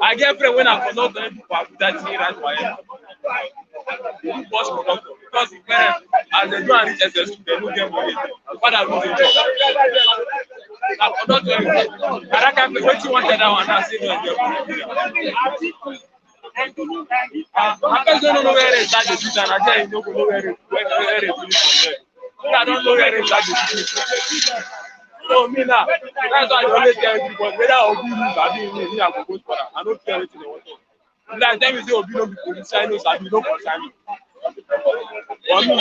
I get friend when I conduct them for that thing right for him. Bus conductor because the parents as they do and reach SS they no get money. Father lose him job. I conduct them. And that kind of wetin wan tell that one now say no get money. My person don't know where they start the business and I tell him no go know where they finish from there. I don't know where they start the business. So me now, that's why I always tell everybody whether Obi lose or me, I go vote for them. I don't care anything they want to. Like tell me say Obi no be police, I know Sabi no concern me. For me,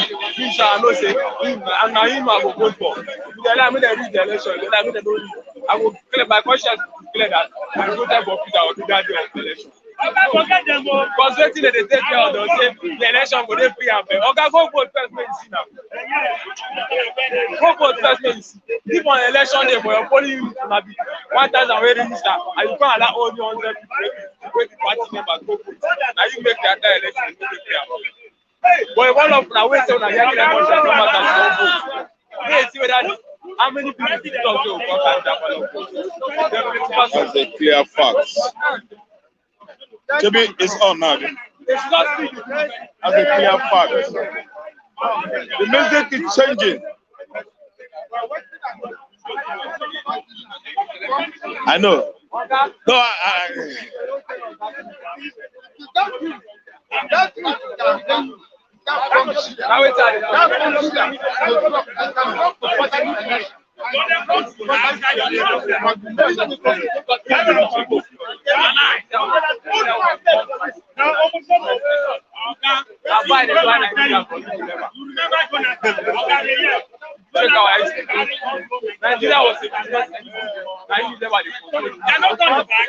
I know say him and na him I go vote for. If they like me they reach the election, they like me they don't reach. I go clear my conscience to clear that I go vote for Peter or do that day of the election. Because wetin dey take care of say the election go dey free and fair. Oga go vote first make you see now. Go vote first make you see. If on election day for your polling unit na be 1,000 wey register and you come allow only 100 people wey be party members go vote, na you make the entire election go dey fair. But if all of una wait till una get clear conscience no matter who vote. Wait see whether how many people fit talk say o come carry that ballot vote. That's a clear fact. Maybe it's on now. It's not free. As a clear fact. The music is changing. I know. No, Nigeria was a business entity. Now you never control. They are not coming back.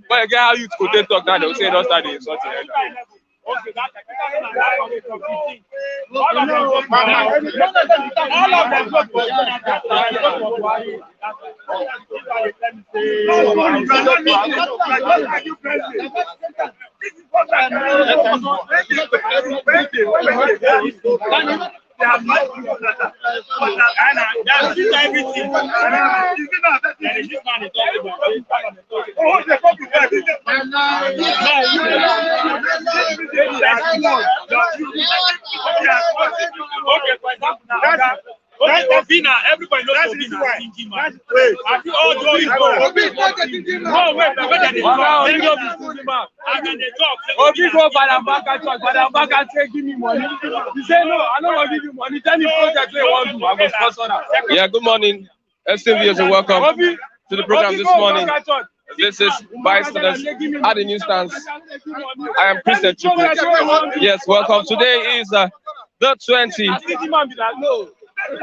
But again, how you could talk that they will say don't start the insulting. Everybody knows Obi go Badambaka church, Badambaka say give me money. You say no, I don't want to give you money. Tell me project you want to, I will sponsor that. Yeah, good morning, esteemed viewers, and welcome to the program this morning. This is Bystanders at the newsstands. I am President Chibok. Yes, welcome. Today is the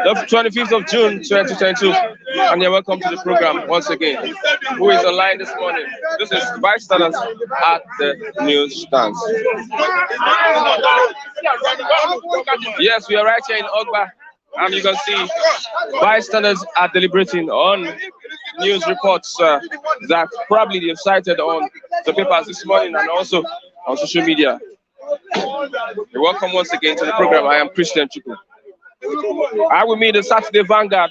25th of June 2022, and you're welcome to the program once again. Who is online this morning? This is Bystanders at the newsstands. Yes, we are right here in Ogba, and you can see bystanders are deliberating on news reports that probably they've cited on the papers this morning and also on social media. You're welcome once again to the program. I am President Chibok. I will meet the Saturday Vanguard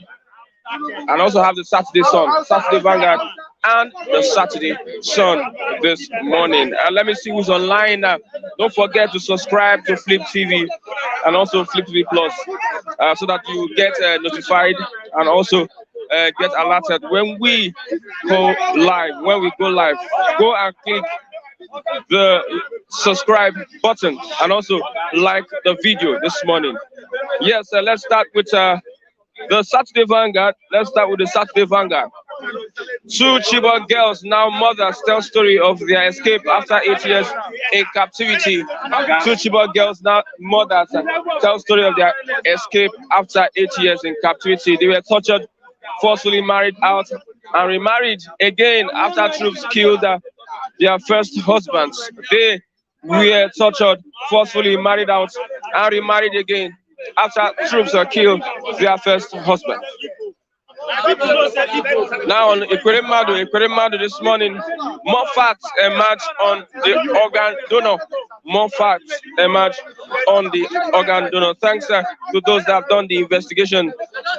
and also have the Saturday Sun, Saturday Vanguard and the Saturday Sun this morning. And let me see who's online now. Don't forget to subscribe to Flip TV and also Flip TV Plus so that you get notified and also get alerted when we go live. When we go live, go and click the subscribe button and also like the video this morning. Yes, let's start with the Saturday Vanguard. Let's start with the Saturday Vanguard. Two Chibok girls, now mothers, tell story of their escape after 8 years in captivity. Two Chibok girls, now mothers, tell story of their escape after 8 years in captivity. They were tortured, forcefully married out, and remarried again after troops killed their first husbands. They were tortured, forcefully married out, and remarried again after troops killed their first husband. Now on Ekweremadu this morning, more facts emerge on the organ donor. More facts emerge on the organ donor. Thanks to those that have done the investigation.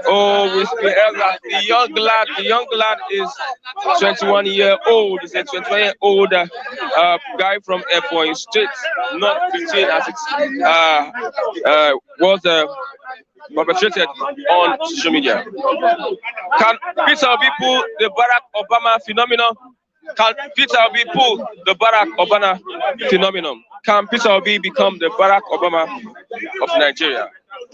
Oh, we heard that the young lad is 21 year old. He's a 21-year-old guy from Ebonyi State, not 15 as it was perpetrated on social media. Can Peter Obi pull the Barack Obama phenomenon? Can Peter Obi pull the Barack Obama phenomenon? Can Peter Obi become the Barack Obama of Nigeria?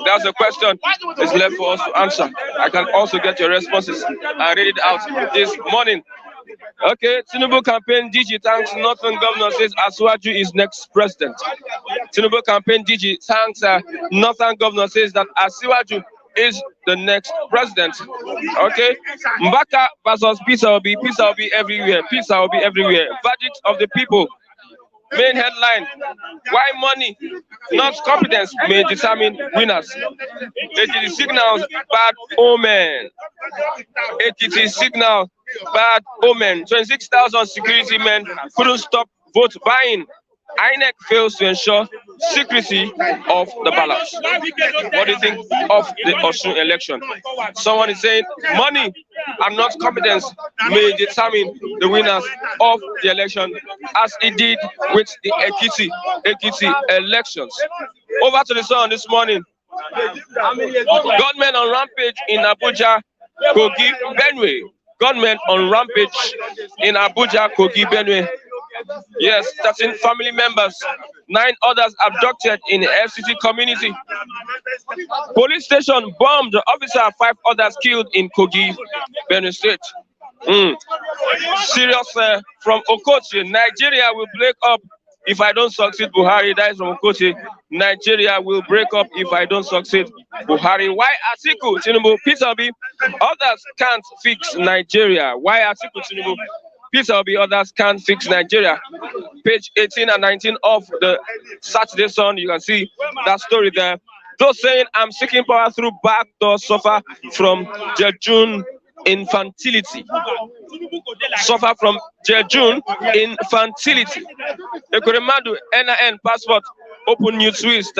That's the question. It's left for us to answer. I can also get your responses and read it out this morning. Okay, Tinubu campaign DG thanks Northern governor says Asuwaju is next president. Tinubu campaign DG thanks Northern governor says that Asuwaju is the next president. Okay, Mbaka versus Peter Obi. Peter Obi everywhere. Peter Obi everywhere. Verdict of the people. Main headline: why money, not competence, may determine winners. ATT signals bad omen. ATT signal bad omen. 26,000 security men couldn't stop vote buying. INEC fails to ensure secrecy of the ballots. What do you think of the Osun election? Someone is saying money and not competence may determine the winners of the election, as it did with the Ekiti elections. Over to the Sun this morning. Gunmen on rampage in Abuja, Kogi, Benue. Gunmen on rampage in Abuja, Kogi, Benue. Yes, 13 family members, 9 others abducted in the FCT community. Police station bombed, officer, 5 others killed in Kogi, Benue State. Serious from Okoche, Nigeria will break up if I don't succeed. Buhari, that is from Okoche. Nigeria will break up if I don't succeed. Buhari. Why Atiku Tinubu? Peter Obi, others can't fix Nigeria. Why Atiku Tinubu? Peter Obi, others can't fix Nigeria. Page 18 and 19 of the Saturday Sun, you can see that story there. Those saying I'm seeking power through backdoor suffer from Jejun infantility. Suffer from Jejun infantility. Ekweremadu NIN passport open new twist.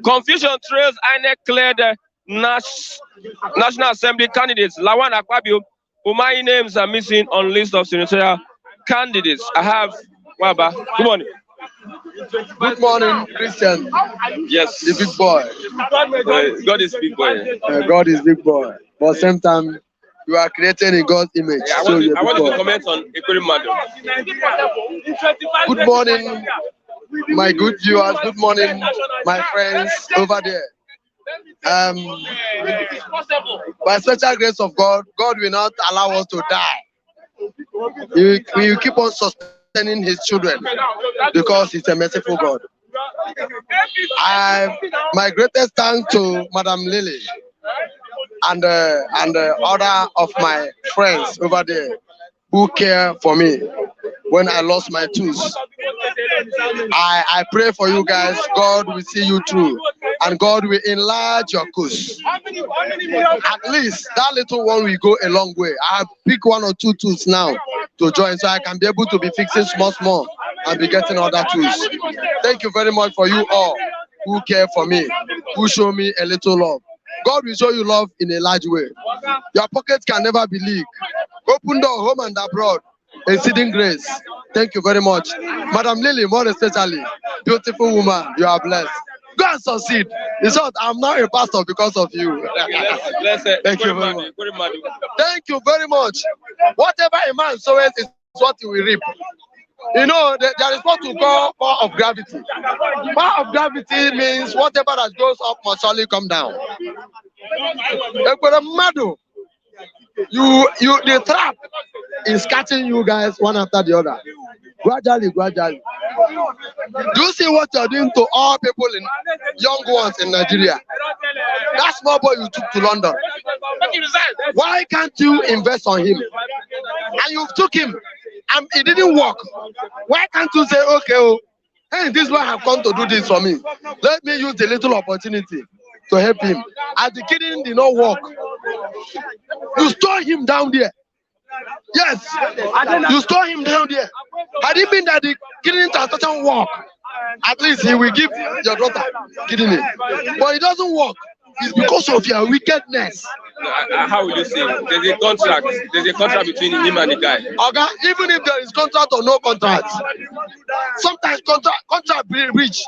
Confusion trails INEC cleared National Assembly candidates. Lawan, Akpabio, my names are missing on list of senatorial candidates. I have Waba. Good morning. Good morning, Christian. Yes. The big boy. God is big boy. God is big boy. But same time, you are created in God's image. Yeah, I want you to comment on Ekweremadu. Good morning, my good viewers. Good morning, my friends over there. By special grace of God, God will not allow us to die. He will keep on sustaining His children because He's a merciful God. My greatest thanks to Madam Lily and other of my friends over there who care for me when I lost my tooth. I pray for you guys. God will see you through, and God will enlarge your cause. At least that little one will go a long way. I have picked 1 or 2 tools now to join, so I can be able to be fixing small and be getting other tools. Thank you very much for you all who care for me, who show me a little love. God will show you love in a large way. Your pockets can never be leaked. Open door, home and abroad. Exceeding grace. Thank you very much. Madam Lily, more especially, beautiful woman, you are blessed. Go and succeed. In short, I'm now a pastor because of you. Thank you very much. Thank you very much. Whatever a man sows is what he will reap. You know, there is what we call power of gravity. Power of gravity means whatever that goes up must surely come down. The trap is catching you guys one after the other. Gradually, gradually. Do you see what you're doing to all people in young ones in Nigeria? That small boy you took to London. Why can't you invest on him? And you took him and it didn't work. Why can't you say, okay, oh, hey, this one have come to do this for me. Let me use the little opportunity to help him. As the kidding did not work, you store him down there. Yes, you store him down there. Had it been that the kidney transaction work, at least he will give your daughter kidney. But it doesn't work. It's because of your wickedness. How will you say? There's a contract. There's a contract between him and the guy. Okay, even if there is contract or no contract, sometimes contract be reached.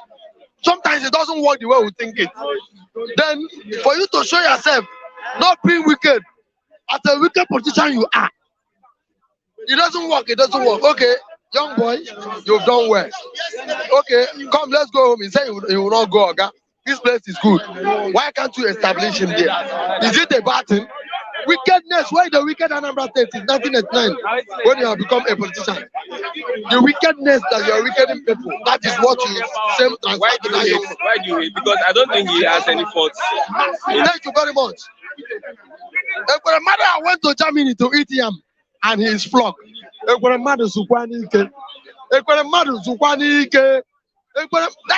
Sometimes it doesn't work the way we think it. Then, for you to show yourself not being wicked, as a wicked politician you are. It doesn't work. It doesn't work. Okay, young boy, you've done well. Okay, come, let's go home. He said he will not go. Okay, this place is good. Why can't you establish him there? Is it a bad thing? Wickedness. Why the wicked Anambra State is 1989 when you have become a politician? The wickedness that you are wickeding people. That is what you same transfer. Why do you hate? Because I don't think he has any faults. Thank you very much. A mother went to Germany to eat yam and his flock. That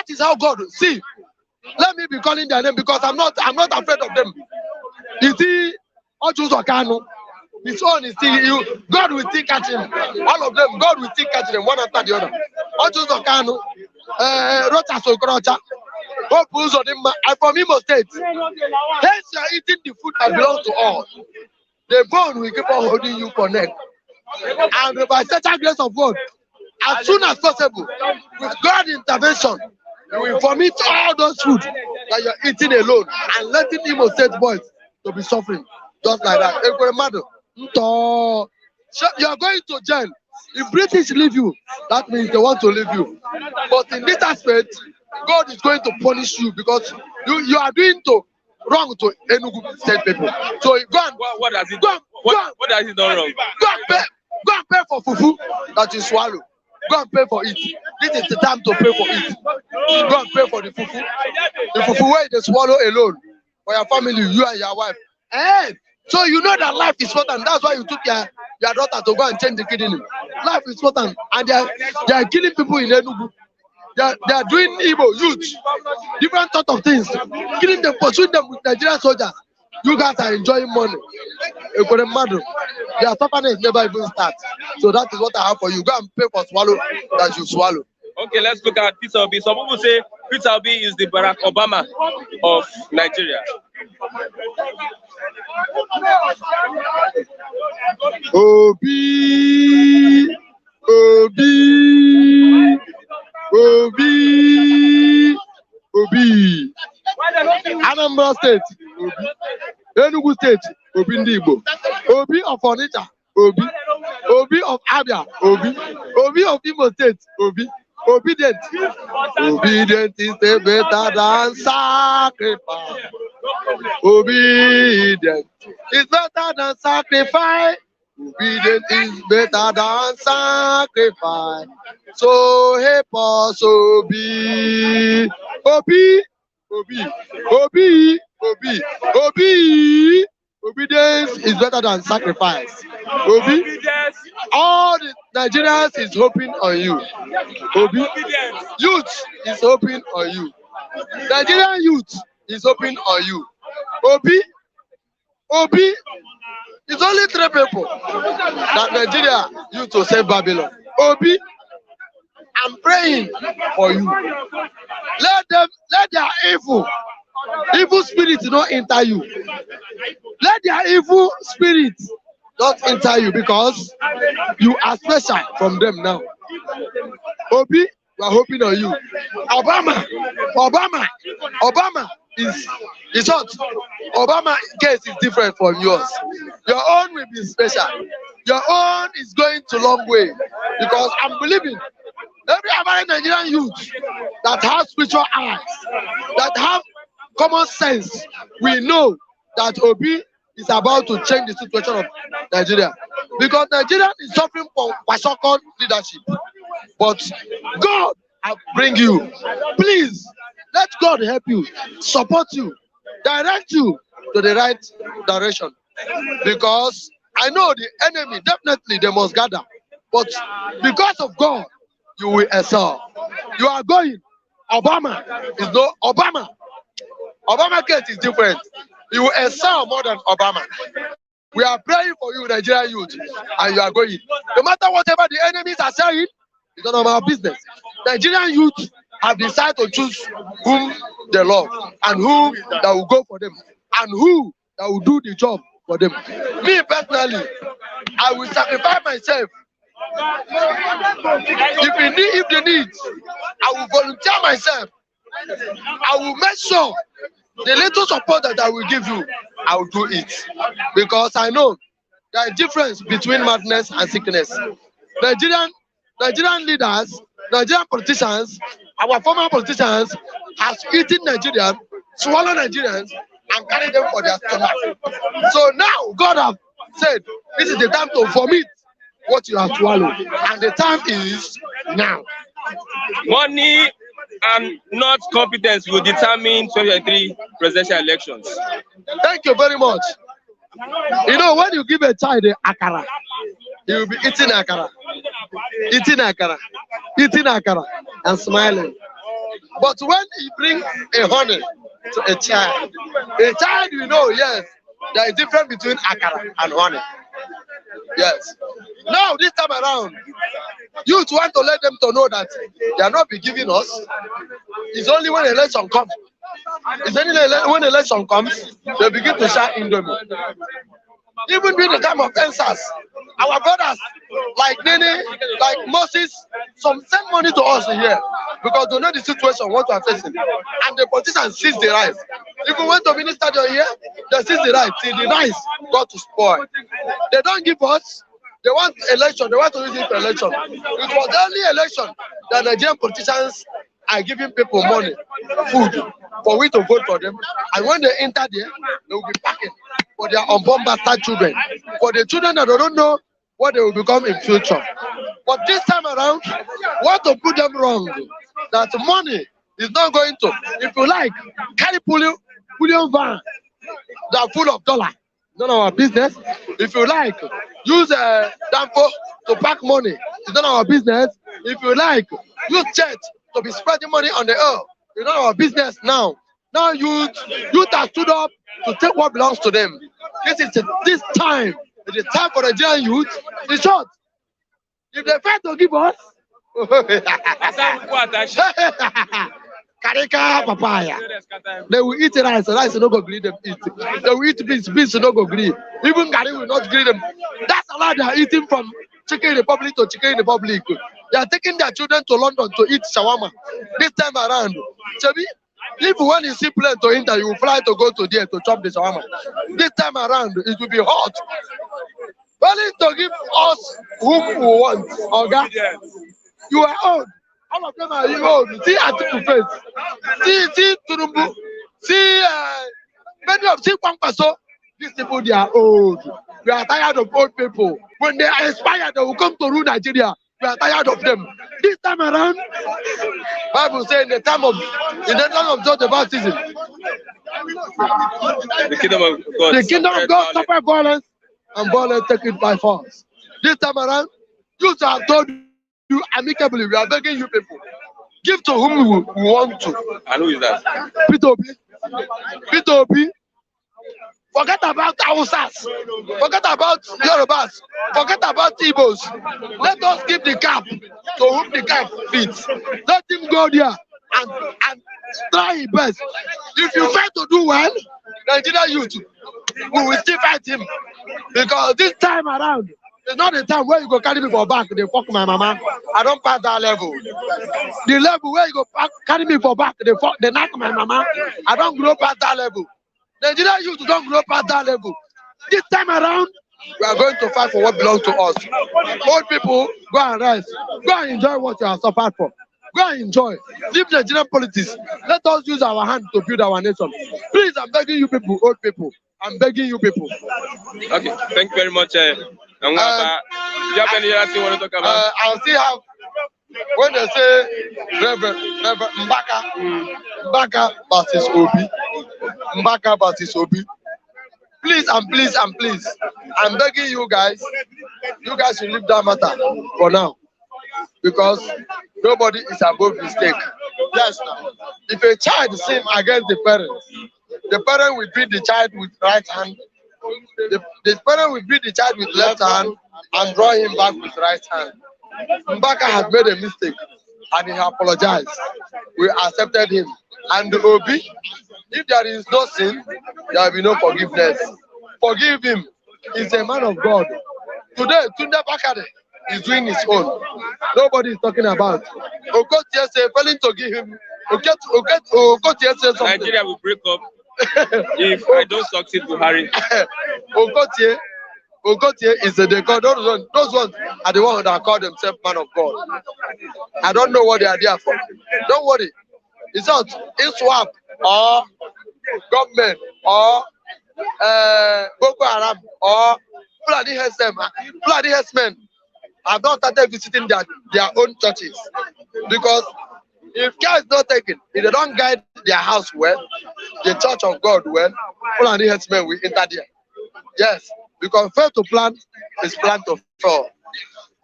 is how God. See, let me be calling their name because I'm not afraid of them. You see, his own is still you. God will still catch him. All of them, God will still catch them one after the other. Rota Sokrocha. I'm from Imo State. Hence, you are eating the food that belongs to all. The bone will keep on holding you connect. And by special grace of God, as soon as possible, with God's intervention, you will vomit all those food that you are eating alone and letting Imo State boys to be suffering. Just like that. You are going to jail. If British leave you, that means they want to leave you. But in this aspect, God is going to punish you because you are doing wrong to Enugu State people. So go and what has he done? What has he done wrong? Go and pay for fufu that you swallow. Go and pay for it. This is the time to pay for it. Go and pay for the fufu. The fufu where they swallow alone for your family, you and your wife. Hey, so you know that life is important. That's why you took your daughter to go and change the kidney. Life is important, and they are killing people in Enugu. They are doing evil, youth, different sort of things, killing them, pursuing them with Nigerian soldiers. You guys are enjoying money. Their suffering never even start. So that is what I have for you. Go and pay for swallow that you swallow. Okay, let's look at Peter Obi. Some people say Peter Obi is the Barack Obama of Nigeria. Obi. Anambra State, Obi. Enugu State, Obi Ndibo. Obi of Onitsha, Obi. Obi of Abia, Obi. Obi of Imo State, Obi. Obedient. Obedient is better than sacrifice. Obedient is better than sacrifice. Obedience is better than sacrifice. So help us, Obi. Obi. Obedience is better than sacrifice. Obi. All the Nigerians is hoping on you. Obi. Youth is hoping on you. Nigerian youth is hoping on you. Obi. It's only 3 people that Nigeria used to save Babylon. Obi, I'm praying for you. Let their evil spirit not enter you. Let their evil spirit not enter you because you are special from them now. Obi, we are hoping on you. Obama is hot. Obama case is different from yours. Your own will be special. Your own is going to long way, because I'm believing every American Nigerian youth that has spiritual eyes, that have common sense, we know that Obi is about to change the situation of Nigeria, because Nigeria is suffering from Kwashiorkor leadership. But God will bring you. Please, let God help you, support you, direct you to the right direction. Because I know the enemy, definitely they must gather. But because of God, you will excel. You are going. Obama is no Obama. Obama case is different. You will excel more than Obama. We are praying for you, Nigerian youth, and you are going. No matter whatever the enemies are saying, it's none of our business. Nigerian youth have decided to choose whom they love and who that will go for them and who that will do the job for them. Me personally, I will sacrifice myself. If they need, I will volunteer myself. I will make sure the little support that I will give you, I will do it. Because I know there is a difference between madness and sickness. Nigerian leaders, Nigerian politicians, our former politicians has eaten Nigerians, swallowed Nigerians, and carried them for their stomach. So now God has said, this is the time to vomit what you have swallowed. And the time is now. Money and not competence will determine 2023 presidential elections. Thank you very much. You know, when you give a child a akara, he will be eating akara, and smiling. But when you bring a honey to a child you know, yes, there is difference between akara and honey. Yes. Now, this time around, youth want to let them to know that they are not be giving us. It's only when election comes. It's only when election comes, they begin to shout Indomie. Even during the time of census, our brothers like Nene, like Moses, some send money to us here because they know the situation what we are facing. And the politicians seize the rice. Even when the minister are here, they seize the rice till the rice got to spoil. They don't give us. They want election. They want to use it for election. It was the only election that Nigerian politicians are giving people money, food, for we to vote for them. And when they enter there, they will be packing for their unborn bastard children, for the children that don't know what they will become in future. But this time around, want to put them wrong, that money is not going to, if you like, carry bullion van that are full of dollar. None of our business. If you like, use a Danfo to pack money. It's none of our business. If you like, use jet to be spreading money on the earth. It's none of our business now. Now youth have stood up to take what belongs to them. This time. It is time for the Nigerian youth. In short, if they fail to give us, Karika papaya. They will eat rice no go green them eat. They will eat beans no go green. Even Gary will not green them. That's a lot they are eating from Chicken Republic to Chicken Republic. They are taking their children to London to eat shawarma. This time around, Chabi, if when you see plane to enter, you will fly to go to there to chop the shawarma. This time around, it will be hot. Willing to give us whom we want, okay? You are old. All of them are old. See Atiku face. See Tinubu. See many of see Kwankwaso. These people, they are old. We are tired of old people. When they are inspired, they will come to rule Nigeria. We are tired of them. This time around, Bible says in the time of John the Baptist, the kingdom of God suffer violence, and violence take it by force. This time around, you have told you amicably, we are begging you people, give to whom we want to. And who is that? P2P. Forget about Hausas. Forget about Yorubas. Forget about Igbos. Let us give the cap to whom the cap fits. Let him go there and try his best. If you fail to do well, Nigeria youth, we will still fight him. Because this time around, it's not the time where you go carry me for back, they fuck my mama. I don't pass that level. The level where you go carry me for back, they knock my mama. I don't grow past that level. Nigeria youth don't grow past that level. This time around, We are going to fight for what belongs to us. Old people, go and rest. Go and enjoy what you have suffered for. Go and enjoy. Leave Nigerian politics. Let us use our hand to build our nation. Please, I'm begging you people, old people. I'm begging you people. Okay, thank you very much. Do you have any other thing you want to talk about? I'll still have, when they say Reverend Mbaka versus Obi, Mbaka versus Obi. Please and please and please, I'm begging you guys should leave that matter for now. Because nobody is above mistake. Yes, now. If a child sins against the parent will beat the child with right hand. The parent will beat the child with left hand and draw him back with right hand. Mbaka has made a mistake and he apologized. We accepted him. And the Obi, if there is no sin, there will be no forgiveness. Forgive him. He's a man of God. Today, Tunde Bakare is doing his own. Nobody is talking about. Okotie say failing to give him. Okotie say something. Nigeria will break up if I don't succeed Buhari. Okotie is the God. Those ones are the ones that call themselves man of God. I don't know what they are there for. Don't worry. It's not ISWAP or government or Boko Haram or Fulani herdsmen have not started visiting their own churches. Because if care is not taken, if they don't guide their house well, the church of God well, Fulani herdsmen will enter there. Yes, because fail to plan is plan to fall.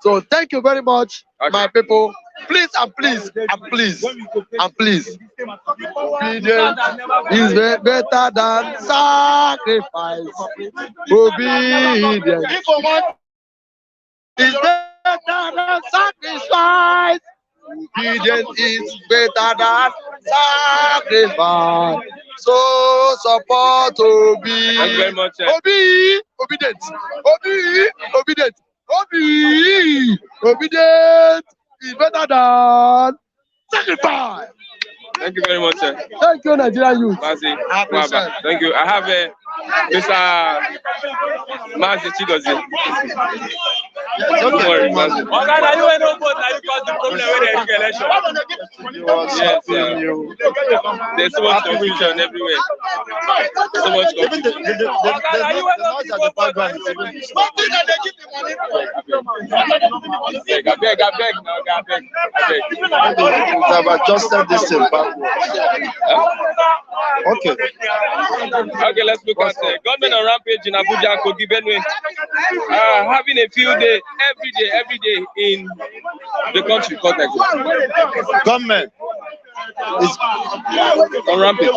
So thank you very much, my people. Please and please and please and please. Obedience is better than sacrifice. Obedience is better than sacrifice. Obedience is better than sacrifice. So support Obi. Thank you very much. Obi, obedience. Obi, obedience. Obi, obedience is better than sacrifice. Thank you very much, sir. Thank you, Nigerian youth. Mazi. Thank you. I have Mr. Mazi Chidozie. Don't worry, Mazi. Yes, there's so much confusion everywhere. So much confusion. I beg now. I've adjusted this thing backward. Okay. Okay, let's look at government on rampage in Abuja, Kogi, Benue. Having a field day every day in the country. Government is on rampage.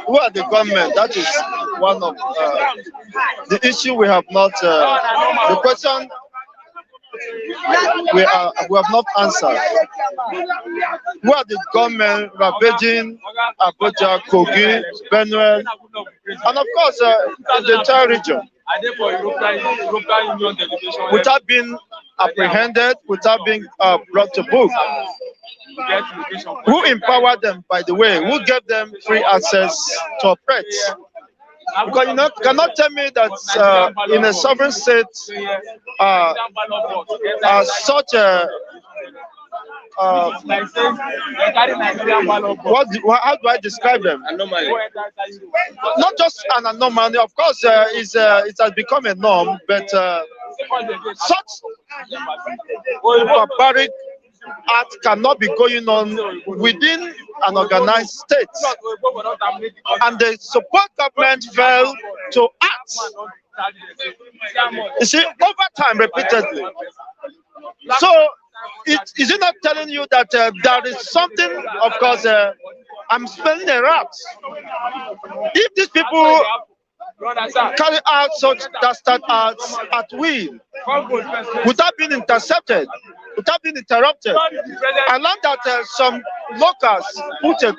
Who are the government? That is one of the issue we have not. The question we have not answered. Who are the government ravaging Abuja, Kogi, Benue, and of course the entire region, without being apprehended, without being brought to book? Who empowered them, by the way? Who gave them free access to operate? Because you cannot tell me that in a sovereign state, such a how do I describe them? Anomaly. Not just an anomaly, of course, it has become a norm, but such barbaric act cannot be going on within an organized state. And the support government failed to act. You see, over time, repeatedly. So, is it not telling you that there is something, of course, I'm smelling a rat. If these people carry out such dastard acts at will, without being intercepted, without being interrupted, I learned that some locals put a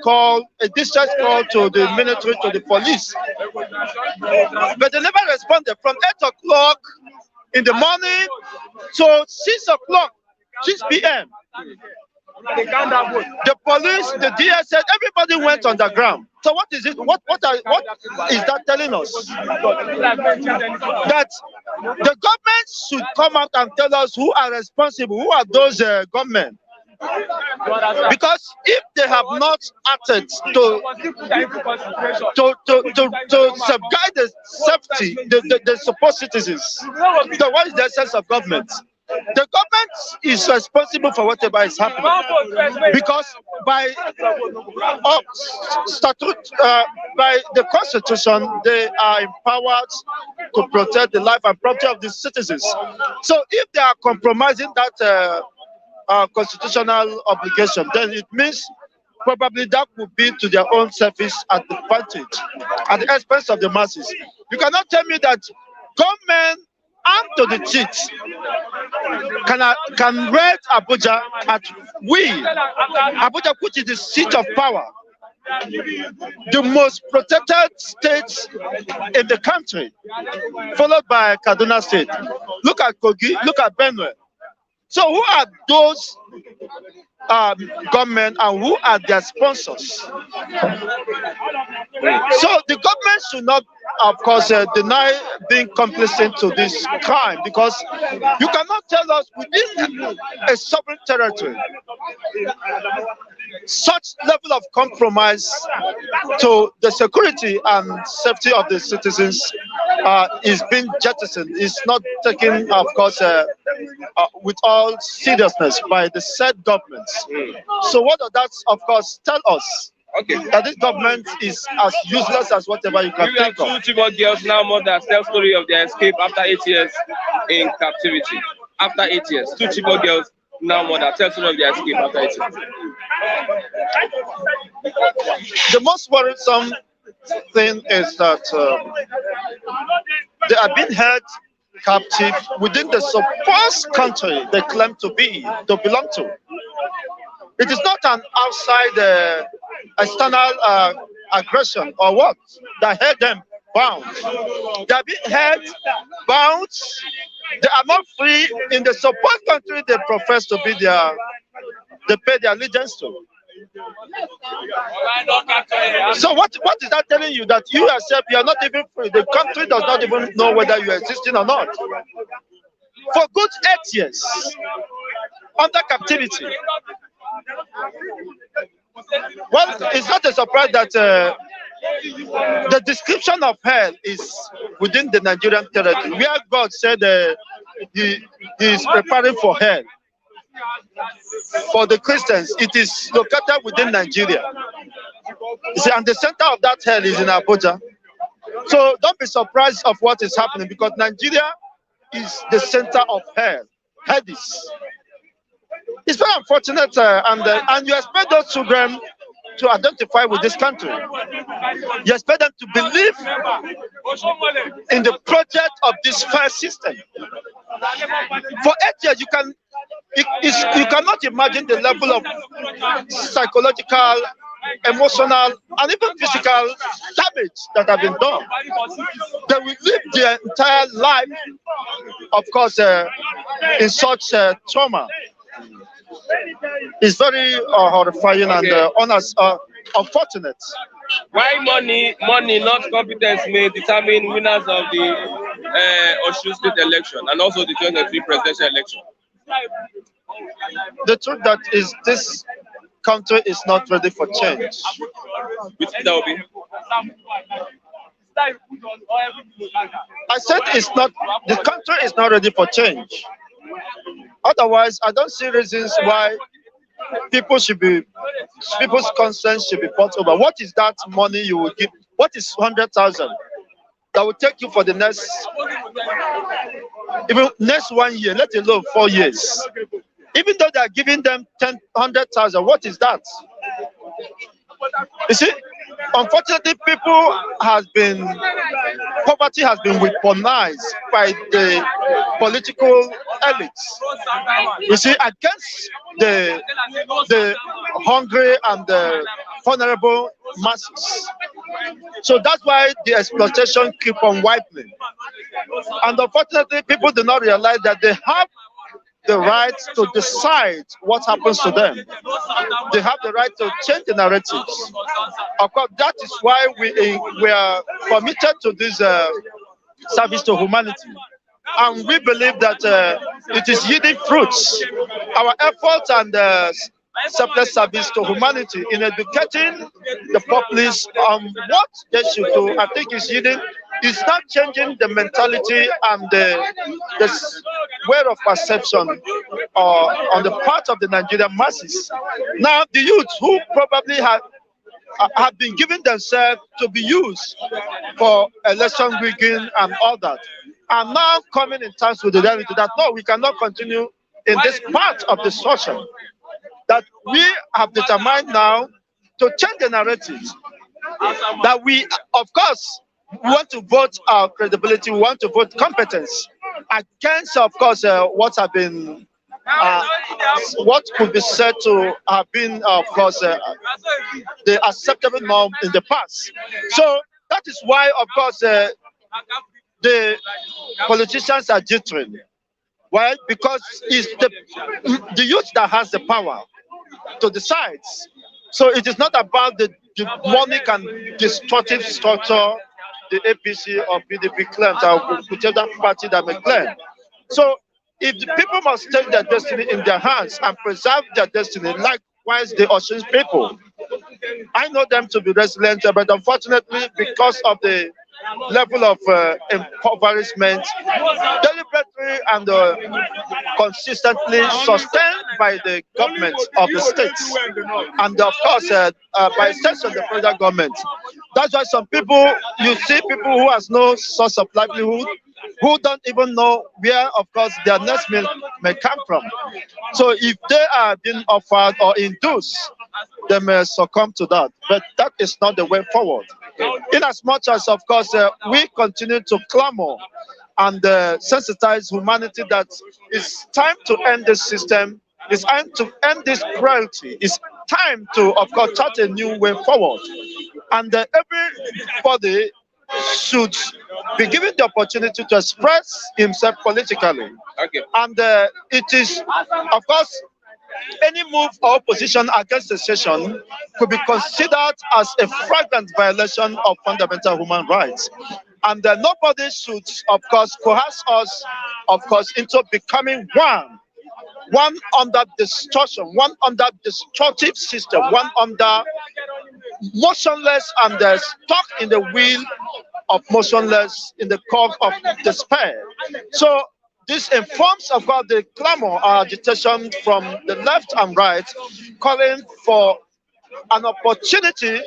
distress call to the military, to the police, but they never responded from 8 o'clock in the morning to 6 p.m. The police, the DSS, everybody went on the ground. So what is it? What is that telling us? That the government should come out and tell us who are responsible, who are those government. Because if they have not acted to safeguard the safety, the support citizens, then what is the essence of government? The government is responsible for whatever is happening, because by statute, by the constitution, they are empowered to protect the life and property of the citizens. So if they are compromising that constitutional obligation, then it means probably that would be to their own selfish advantage at the expense of the masses. You cannot tell me that government armed to the teeth can raid Abuja at Abuja, which is the seat of power, the most protected state in the country, followed by Kaduna State. Look at Kogi, look at Benue. So who are those government and who are their sponsors? So the government should not, of course, deny being complicit to this crime, because you cannot tell us within a sovereign territory such level of compromise to the security and safety of the citizens is being jettisoned, is not taken, of course, with all seriousness by the said governments. So what does that, of course, tell us? Okay. That this government is as useless as whatever you can think of. Two Chibok girls now mothers tell story of their escape after 8 years in captivity. After 8 years, two Chibok girls now mothers tell story of their escape after 8 years. The most worrisome thing is that they are being held captive within the supposed country they claim to belong to. It is not an outside external aggression or what that held them bound. They are being held bound. They are not free in the supposed country they profess to be they pay their allegiance to. So what is that telling you? That you yourself, you are not even free. The country does not even know whether you are existing or not. For good 8 years under captivity. Well, it's not a surprise that the description of hell is within the Nigerian territory, where God said he is preparing for hell. For the Christians, it is located within Nigeria. You see, and the center of that hell is in Abuja. So don't be surprised of what is happening, because Nigeria is the center of hell. Hades. It's very unfortunate, and you expect those children to identify with this country. You expect them to believe in the project of this fair system. For 8 years, you cannot imagine the level of psychological, emotional, and even physical damage that have been done. They will live their entire life, of course, in such trauma. It's very horrifying and unfortunate. Why money, not competence, may determine winners of the Osun State election and also the 2023 presidential election? The truth that is, this country is not ready for change. Which that will be? I said it's not. The country is not ready for change. Otherwise, I don't see reasons why people's conscience should be bought over. What is that money you will give? What is 100,000 that will take you for the next 1 year, let alone 4 years? Even though they are giving them 100,000, what is that? You see, unfortunately, poverty has been weaponized by the political elites. You see, against the hungry and the vulnerable masses. So that's why the exploitation keep on widening. And unfortunately, people do not realize that they have the right to decide what happens to them. They have the right to change the narratives. Of course, that is why we are committed to this service to humanity. And we believe that it is yielding fruits. Our efforts and selfless service to humanity in educating the populace on what they should do, I think is yielding, is not changing the mentality and the way of perception on the part of the Nigerian masses. Now, the youth who probably have been given themselves to be used for election rigging and all that, are now coming in terms with the reality that no, we cannot continue in this part of the structure. That we have determined now to change the narrative. That we, of course, want to vote our credibility, we want to vote competence against, of course, what have been, what could be said to have been, of course, the acceptable norm in the past. So that is why, of course, the politicians are jittering. Why? Because it's the youth that has the power to decide. So it is not about the demonic and destructive structure the APC or PDP claims, or whichever party that may claim. So if the people must take their destiny in their hands and preserve their destiny, likewise the Osun people, I know them to be resilient, but unfortunately, because of the level of impoverishment, deliberately and consistently sustained by the government of the states, and of course by extension the federal government. That's why some people, you see people who has no source of livelihood, who don't even know where, of course, their next meal may come from. So if they are being offered or induced, they may succumb to that. But that is not the way forward. In as much as, of course, we continue to clamor and sensitize humanity that it's time to end this system, it's time to end this cruelty, it's time to, of course, chart a new way forward. And everybody should be given the opportunity to express himself politically. Okay. And it is, of course, any move or position against the session could be considered as a flagrant violation of fundamental human rights. And nobody should, of course, coerce us, of course, into becoming one under destruction, one under destructive system, one under motionless and stuck in the wheel of motionless in the cog of despair. So this informs, of course, the clamor or agitation from the left and right, calling for an opportunity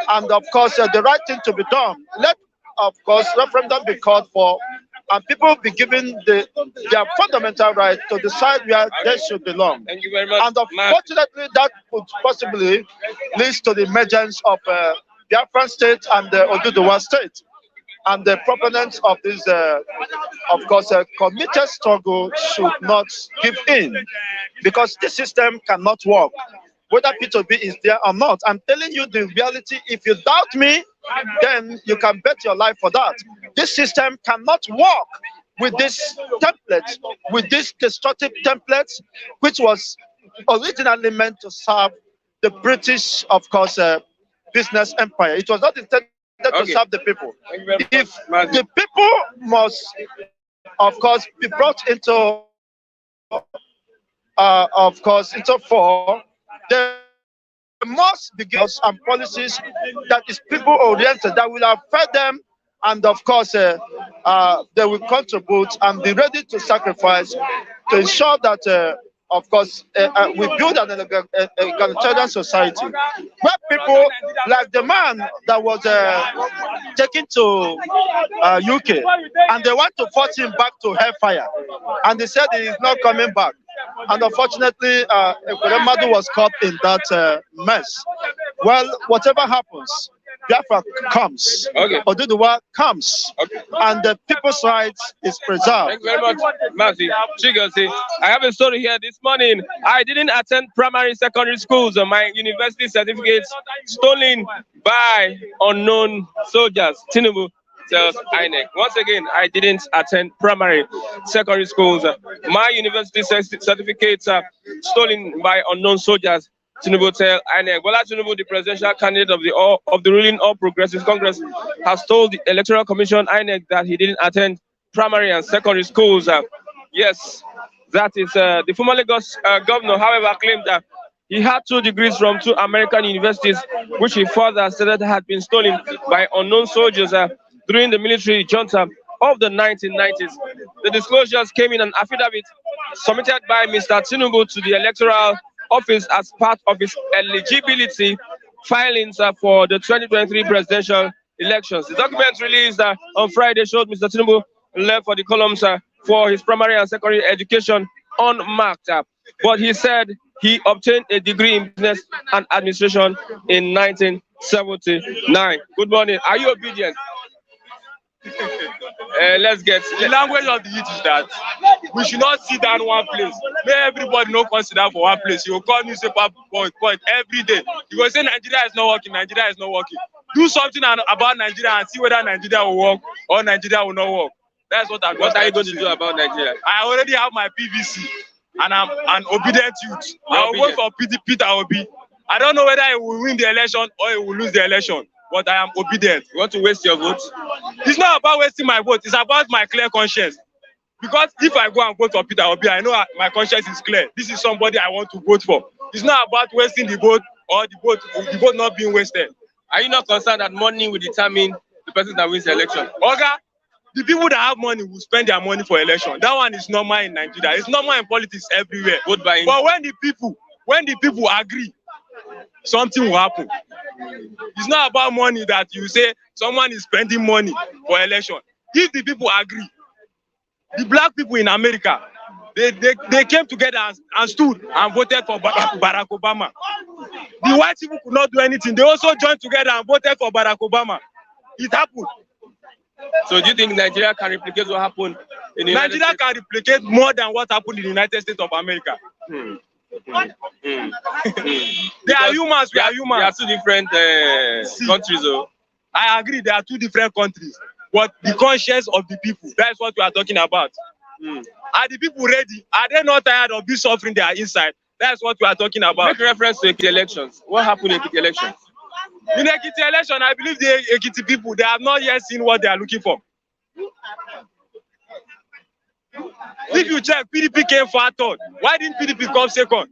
and, of course, the right thing to be done. Let, of course, referendum be called for, and people be given their fundamental right to decide where they should belong. Thank you very much. And unfortunately, that could possibly lead to the emergence of Biafran state and the Oduduwa state. And the proponents of this, of course, committed struggle should not give in, because this system cannot work, whether P2B is there or not. I'm telling you the reality. If you doubt me, then you can bet your life for that. This system cannot work with this template, with this destructive template, which was originally meant to serve the British, of course, business empire. It was not intended to serve the people. If the people must, of course, be brought into, of course, into fore, there must be laws and policies that is people-oriented, that will affect them, and of course, they will contribute and be ready to sacrifice to ensure that, of course, we build an egalitarian society where people, like the man that was taken to UK, and they want to force him back to hellfire, and they said he is not coming back. And unfortunately, Madu was caught in that mess. Well, whatever happens, Biafra comes, Okay. Oduduwa comes, Okay. and the people's rights is preserved. Thank you very much, Matthew. Chigozie, I have a story here this morning. I didn't attend primary, secondary schools. My university certificates stolen by unknown soldiers. Tinubu, tells INEC. Once again, I didn't attend primary secondary schools. My university certificates are stolen by unknown soldiers. Tinubu tell INEC. Bola Tinubu, the presidential candidate of the ruling All Progressives Congress, has told the Electoral Commission INEC that he didn't attend primary and secondary schools. Yes, that is the former Lagos governor, however, claimed that he had 2 degrees from 2 American universities, which he further said had been stolen by unknown soldiers during the military junta of the 1990s. The disclosures came in an affidavit submitted by Mr. Tinubu to the Electoral Office as part of his eligibility filings for the 2023 presidential elections. The document released on Friday showed Mr. Tinubu left for the columns for his primary and secondary education unmarked, but he said he obtained a degree in business and administration in 1979. Good morning. Are you obedient? Let's get the language of the youth is that we should not sit down one place. May everybody not consider for one place. You will call newspaper point every day. You will say Nigeria is not working, Nigeria is not working. Do something about Nigeria and see whether Nigeria will work or Nigeria will not work. That's what I'm. What are you going to do about Nigeria? I already have my PVC and I'm an obedient youth. I will vote for Peter Obi. I don't know whether he will win the election or he will lose the election, but I am obedient. You want to waste your vote? It's not about wasting my vote. It's about my clear conscience. Because if I go and vote for Peter Obi, I know my conscience is clear. This is somebody I want to vote for. It's not about wasting the vote or the vote not being wasted. Are you not concerned that money will determine the person that wins the election? Oga, the people that have money will spend their money for election. That one is normal in Nigeria. It's normal in politics everywhere. Vote buying. But when the people agree, something will happen. It's not about money that you say someone is spending money for election. If the people agree, the black people in America, they came together and stood and voted for Barack Obama. The white people could not do anything. They also joined together and voted for Barack Obama. It happened. So do you think Nigeria can replicate what happened in the United States? Nigeria can replicate more than what happened in the United States of America. They are humans, we are humans. They are 2 different countries. Oh. I agree, they are 2 different countries. But the conscience of the people, that's what we are talking about. Are the people ready? Are they not tired of this suffering they are inside? That's what we are talking about. Make reference to Ekiti elections. What happened in Ekiti elections? In Ekiti election, I believe the Ekiti people, they have not yet seen what they are looking for. If you check, PDP came far third. Why didn't PDP come second?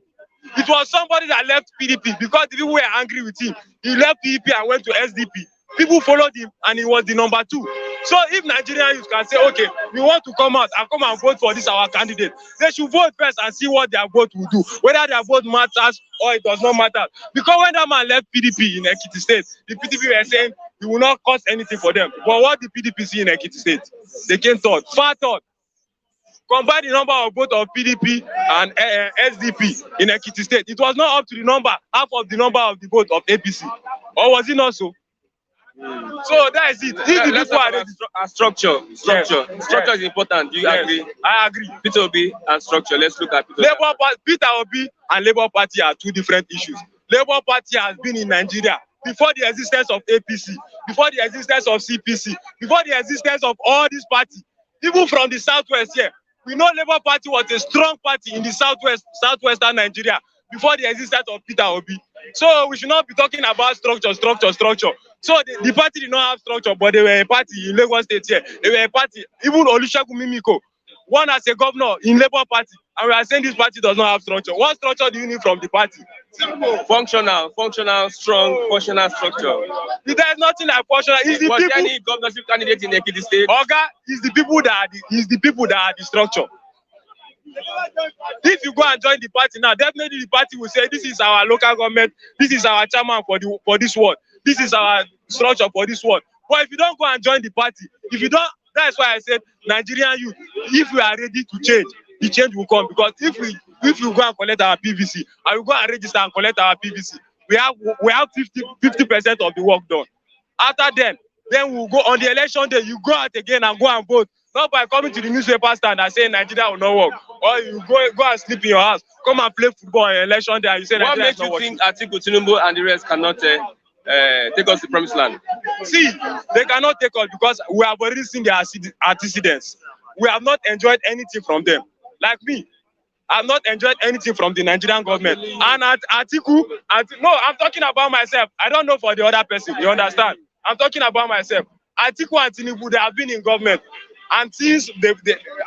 It was somebody that left PDP because the people were angry with him. He left PDP and went to SDP. People followed him and he was the number 2. So if Nigerian youth can say, okay, we want to come out and come and vote for this our candidate, they should vote first and see what their vote will do. Whether their vote matters or it does not matter. Because when that man left PDP in Ekiti State, the PDP were saying he will not cost anything for them. But what did PDP see in Ekiti State? They came third, far third. Combine the number of votes of PDP and SDP in Ekiti State. It was not up to the number, half of the number of the vote of APC. Or was it not so? So that is it. If the people are ready, structure. Structure is important. Do you agree? I agree. Peter Obi and structure. Let's look at Peter Obi and Labour Party are 2 different issues. Labour Party has been in Nigeria before the existence of APC, before the existence of CPC, before the existence of all these parties. Even from the southwest here, we know Labour Party was a strong party in the southwestern Nigeria before the existence of Peter Obi. So we should not be talking about structure. So the party did not have structure, but they were a party in Lagos State here. They were a party. Even Olusegun Mimiko, one as a governor in Labour Party, and we are saying this party does not have structure. What structure do you need from the party? Simple. Functional, strong, functional structure. There is nothing like functional. It's the people. Any governorship candidate in Ekiti State? Oga, it's the people that are the structure. If you go and join the party now, definitely the party will say, this is our local government, this is our chairman for this ward, this is our structure for this ward. But if you don't go and join the party, if you don't, that's why I said Nigerian youth, if we are ready to change, the change will come. Because if we go and collect our PVC, and we go and register and collect our PVC, we have 50% of the work done. After then we'll go on the election day, you go out again and go and vote. Not by coming to the newspaper stand and saying Nigeria will not work. Or you go and sleep in your house, come and play football on election day and you say Nigeria will not work. What makes you think Tinubu and the rest cannot take us to promised land? See, they cannot take us because we have already seen their antecedents. We have not enjoyed anything from them. Like me, I have not enjoyed anything from the Nigerian government. And at Atiku, no, I'm talking about myself. I don't know for the other person. You understand? I'm talking about myself. Atiku and Tinubu, they have been in government. And since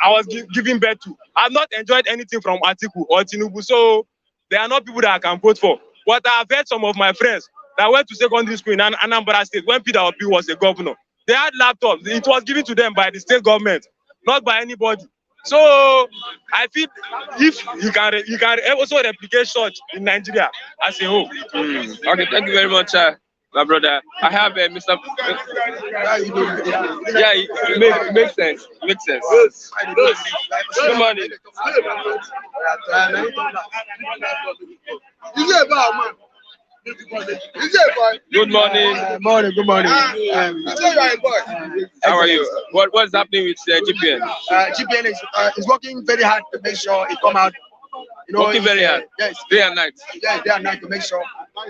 I was giving birth to, I've not enjoyed anything from Atiku or Tinubu. So they are not people that I can vote for. But I've heard some of my friends that went to secondary school in Anambra State when Peter Obi was the governor. They had laptops. It was given to them by the state government, not by anybody. So I feel if you can also replicate such in Nigeria as a whole. Okay, thank you very much, my brother. I have Mr. Yeah, it makes sense. It makes sense. Good morning. Good morning. Good morning. How are you? What's happening with GPN? GPN is working very hard to make sure it come out. Working very hard. Yes. Day and night. Yes, day and night to make sure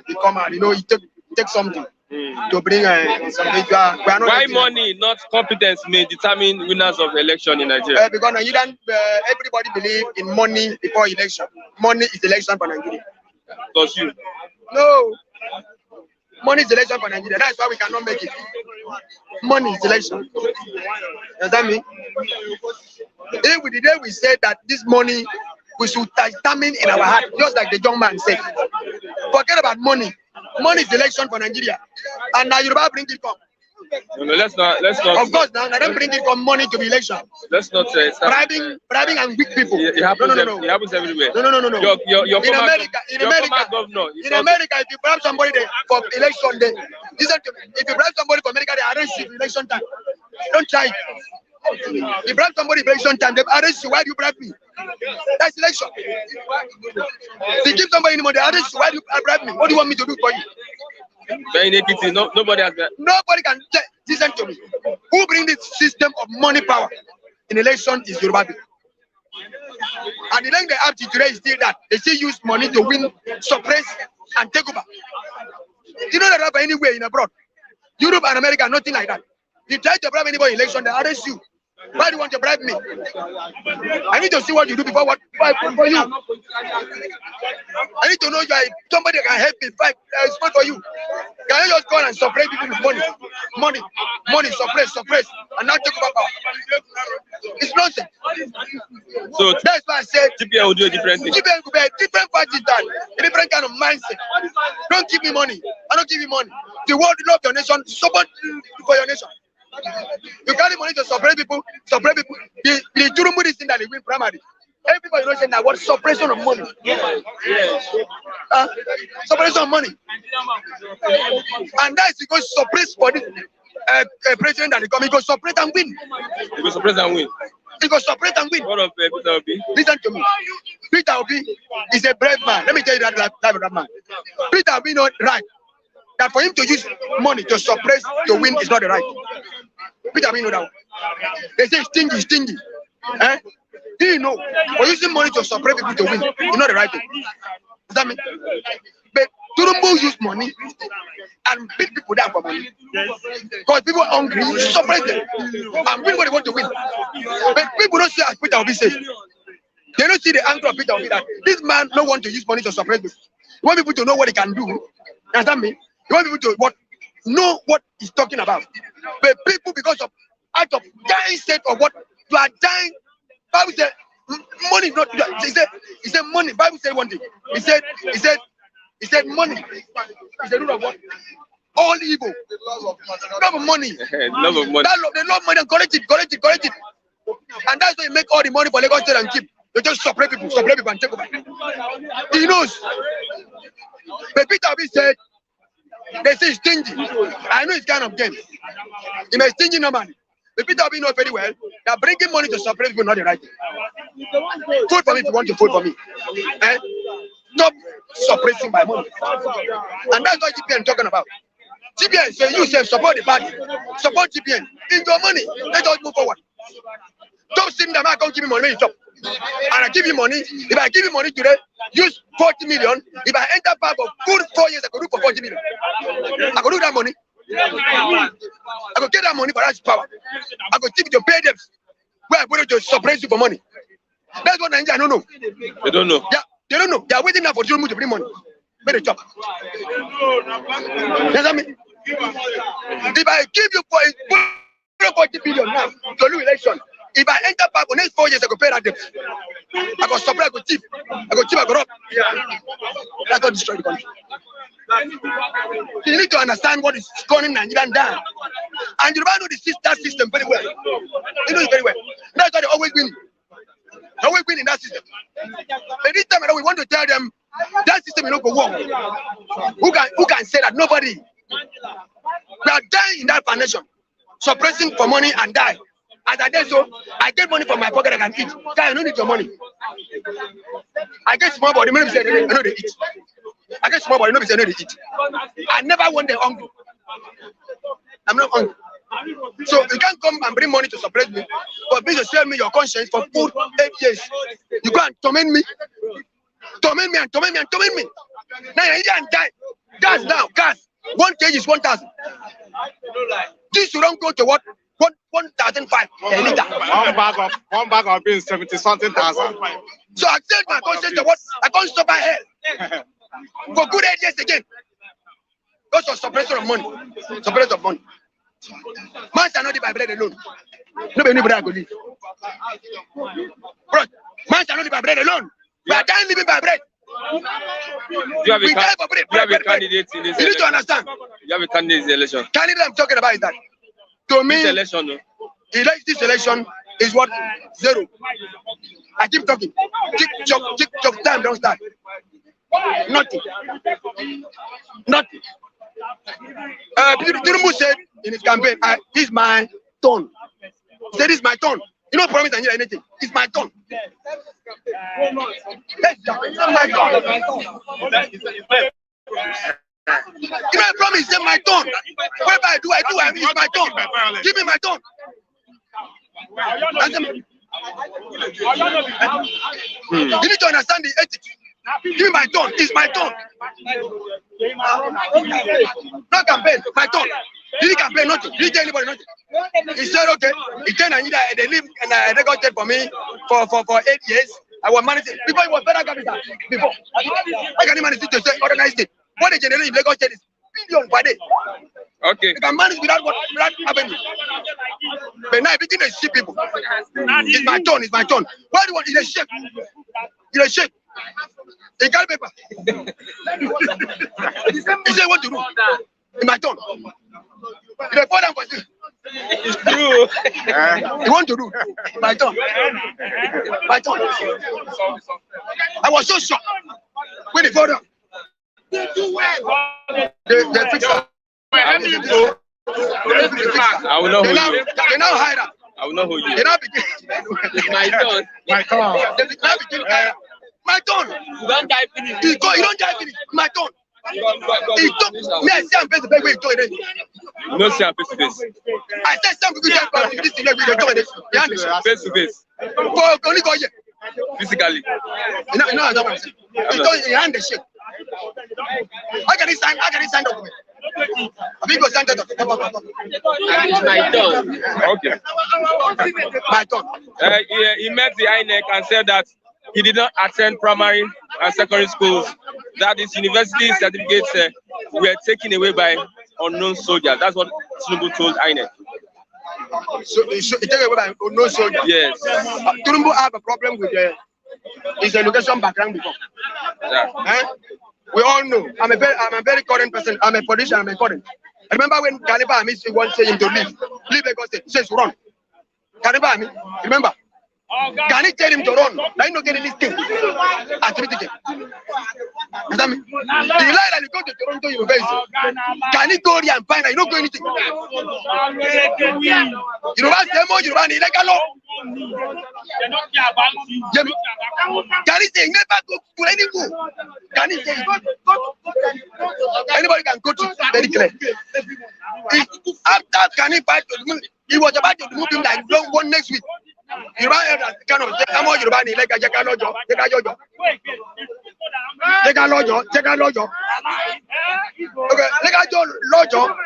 it come out. It takes something to bring something. Why money, not competence, may determine winners of election in Nigeria? Because Nigerian, everybody believe in money before election. Money is election for Nigeria. Does you? No. Money is election for Nigeria. That's why we cannot make it. Money is election. You understand me? The day we said that this money we should determine in our heart, just like the young man said. Forget about money. Money is election for Nigeria. And now Yoruba bring it come. No, let's not. Of course, now I don't bring it from money to the election. Let's not say bribing and weak people. It happens. No. It happens everywhere. No. Your in America, governor, if you bribe somebody for election day, listen to me. If you bribe somebody for America, they arrest you for election time. Don't try it. If you bribe somebody for election time, they arrest you. Why do you bribe me? That's election. If you give somebody any money, they arrest you. Why do you bribe me? What do you want me to do for you? Nobody has that. Nobody can listen to me. Who bring this system of money power in election is Yoruba people. And the thing they have to today is still that they still use money to win, suppress, and take over. You know that have anywhere in abroad. Europe and America, nothing like that. You try to bribe anybody in election, they arrest you. Why do you want to bribe me? I need to see what you do before for you. I need to know you are somebody that can help me fight. It's not for you. Can you just go and suppress people with money, suppress, and not take over power? It's nonsense. So that's why I said GPN will do a different thing. GPN will be a different party, a different kind of mindset. Don't give me money. I don't give you money. The world love your nation. Support for your nation. You carry money to suppress people. The Tinubu is thing that they win primary. Everybody knows that what suppression of money. Suppression of money. And that is because suppress for this president that they come, he goes suppress and win. He goes suppress and win. He goes suppress and win. What of Peter Obi? Listen to me. Peter Obi is a brave man. Let me tell you that type of that man. Peter Obi not right. That for him to use money to suppress to win is not the right. Peter Obi know that. They say stingy. Do you know? For using money to suppress people to win, it's not the right thing. Does that mean? But Tinubu use money and beat people down for money. Because people are hungry, you suppress them. And everybody want to win. But people don't see as Peter Obi says. They don't see the anger of Peter Obi that this man don't want to use money to suppress people. You want people to know what he can do. You understand me? You want people to know what he's talking about. But people, because of out of dying state of what you are dying, Bible said money not. He said money. Bible said one thing. He said money is the root of what? All evil. Love of money. Love of money. They love money and collect it. And that's why you make all the money for Lagos State and keep. They just suppress people and take over. He knows. But Peter Obi said, they say he's stingy. I know it's kind of game. He may stingy no man. But Peter Obi knows very well that bringing money to suppress people is not the right thing. Vote for me if you want to vote for me. Stop suppressing my money. And that's what GPN talking about. GPN say you say support the party. Support GPN. In your money. Let us move forward. Don't sit in the man, can't give me money. Stop. And I give you money. If I give you money today, use 40 million. If I enter power for good 4 years, I could do for 40 million. I could do that money. I could get that money for that power. I could give it to pay them. Where I put it to surprise you for money. That's what Nigeria don't know. They don't know. Yeah, they don't know. They are waiting now for Tinubu to bring money. Make a job. You know me? If I give you 40 billion now to do election, if I enter back for next 4 years, I go pay that debt. I go supply, I go cheap. I go rob. That's what destroy the country. You need to understand what is going Nigerian down. And you know that system very well. You know it very well. That's why they always win. They always win in that system. But this time around, we want to tell them that system is not going to work. Who can say that? Nobody. We are dying in that foundation. Suppressing for money and die. As I did so, I get money from my pocket I can eat. Guy, I don't need your money. I get small body, maybe say I know they eat. I get small body, maybe say I know they eat. I never want them hungry. I'm not hungry. So you can't come and bring money to suppress me, but please sell me your conscience for food 8 years. You go and torment me. Torment me and torment me and torment me. Now you and die. Gas now, gas. 1 kg is 1,000. This you don't go to what? 1,500 a liter. One bag of beans 70-something thousand. So I said my conscience to what? I can't stop my hell. For good 8 years again. Because of suppression of money. Suppression of money. Man shall not live by bread alone. Nobody bread go live. Bro, man shall not live by bread alone. We are dying living by bread. You have a candidate in this election. You need to understand. You have a candidate in the election. Candidate I'm talking about is that. To me, This election, no? This election is what? Zero. I keep talking. Tick tock, time don't start. Nothing. Nothing. Tinubu said in his campaign, this is my turn. He said, this is my turn. You don't promise Nigeria anything. It's my turn. It's my turn. You know, I promise, it's my turn. Whatever I do, it's my turn. Give me my turn. You need to understand the ethics. Give me my turn. It's my turn. No campaign, my turn. He didn't campaign, nothing. He didn't tell anybody nothing. He said, okay, he turned and they live and they got paid for me for 8 years. I was managing. Before it was federal capital. Before. I can manage to say organized it. What they generate in Lagos State is billion per day. Okay. You can manage without happening. But now everything is see people. It's my turn, it's my turn. What do you want? It's a shake. It's a shake. He got paper. He said what to do. It's my turn. It's a for you. It's true. You want to do? My turn. My turn. I was so shocked when they fought down. They fixed up. I will not hold you. They now hide up. I will not hold you. They now begin. It's my turn. My turn. They now begin. My turn. You don't die finish. You don't die finish. My turn. He took me. I say I'm face to face with you. No, see, I'm face to face. I said some people say this thing like we don't do Face to face. For only go here. Physically. You know what I'm saying? He don't hand the shit. How can he sign document? I think go sign that document. It's my turn. Okay. My turn. He met the INEC and said that he did not attend primary and secondary schools, that his university certificates were taken away by unknown soldiers. That's what Tinubu told INEC. So he take away by unknown soldiers? Yes. Tinubu have a problem with his education background before. Yeah. We all know. I'm a very current person. I'm a politician. I'm a current. I remember when Kaniba Ami once said him to leave Lagos State. He says run. Kaniba Ami, remember? Can he tell him to run? I not getting this thing. Activity. Understand me? The lie that you go to Toronto University. Can he go there and find that you don't do anything? You know what? You know illegal law. Can he say never go to any school? Can he say anybody can coach it very clear? After can he fight to he was about to remove him like one next week. Yoruba elders kind of say, "Come on, Yoruba ni lega jeka lojo, jeka jojo, jeka lojo, jeka lojo." Okay, lega lojo.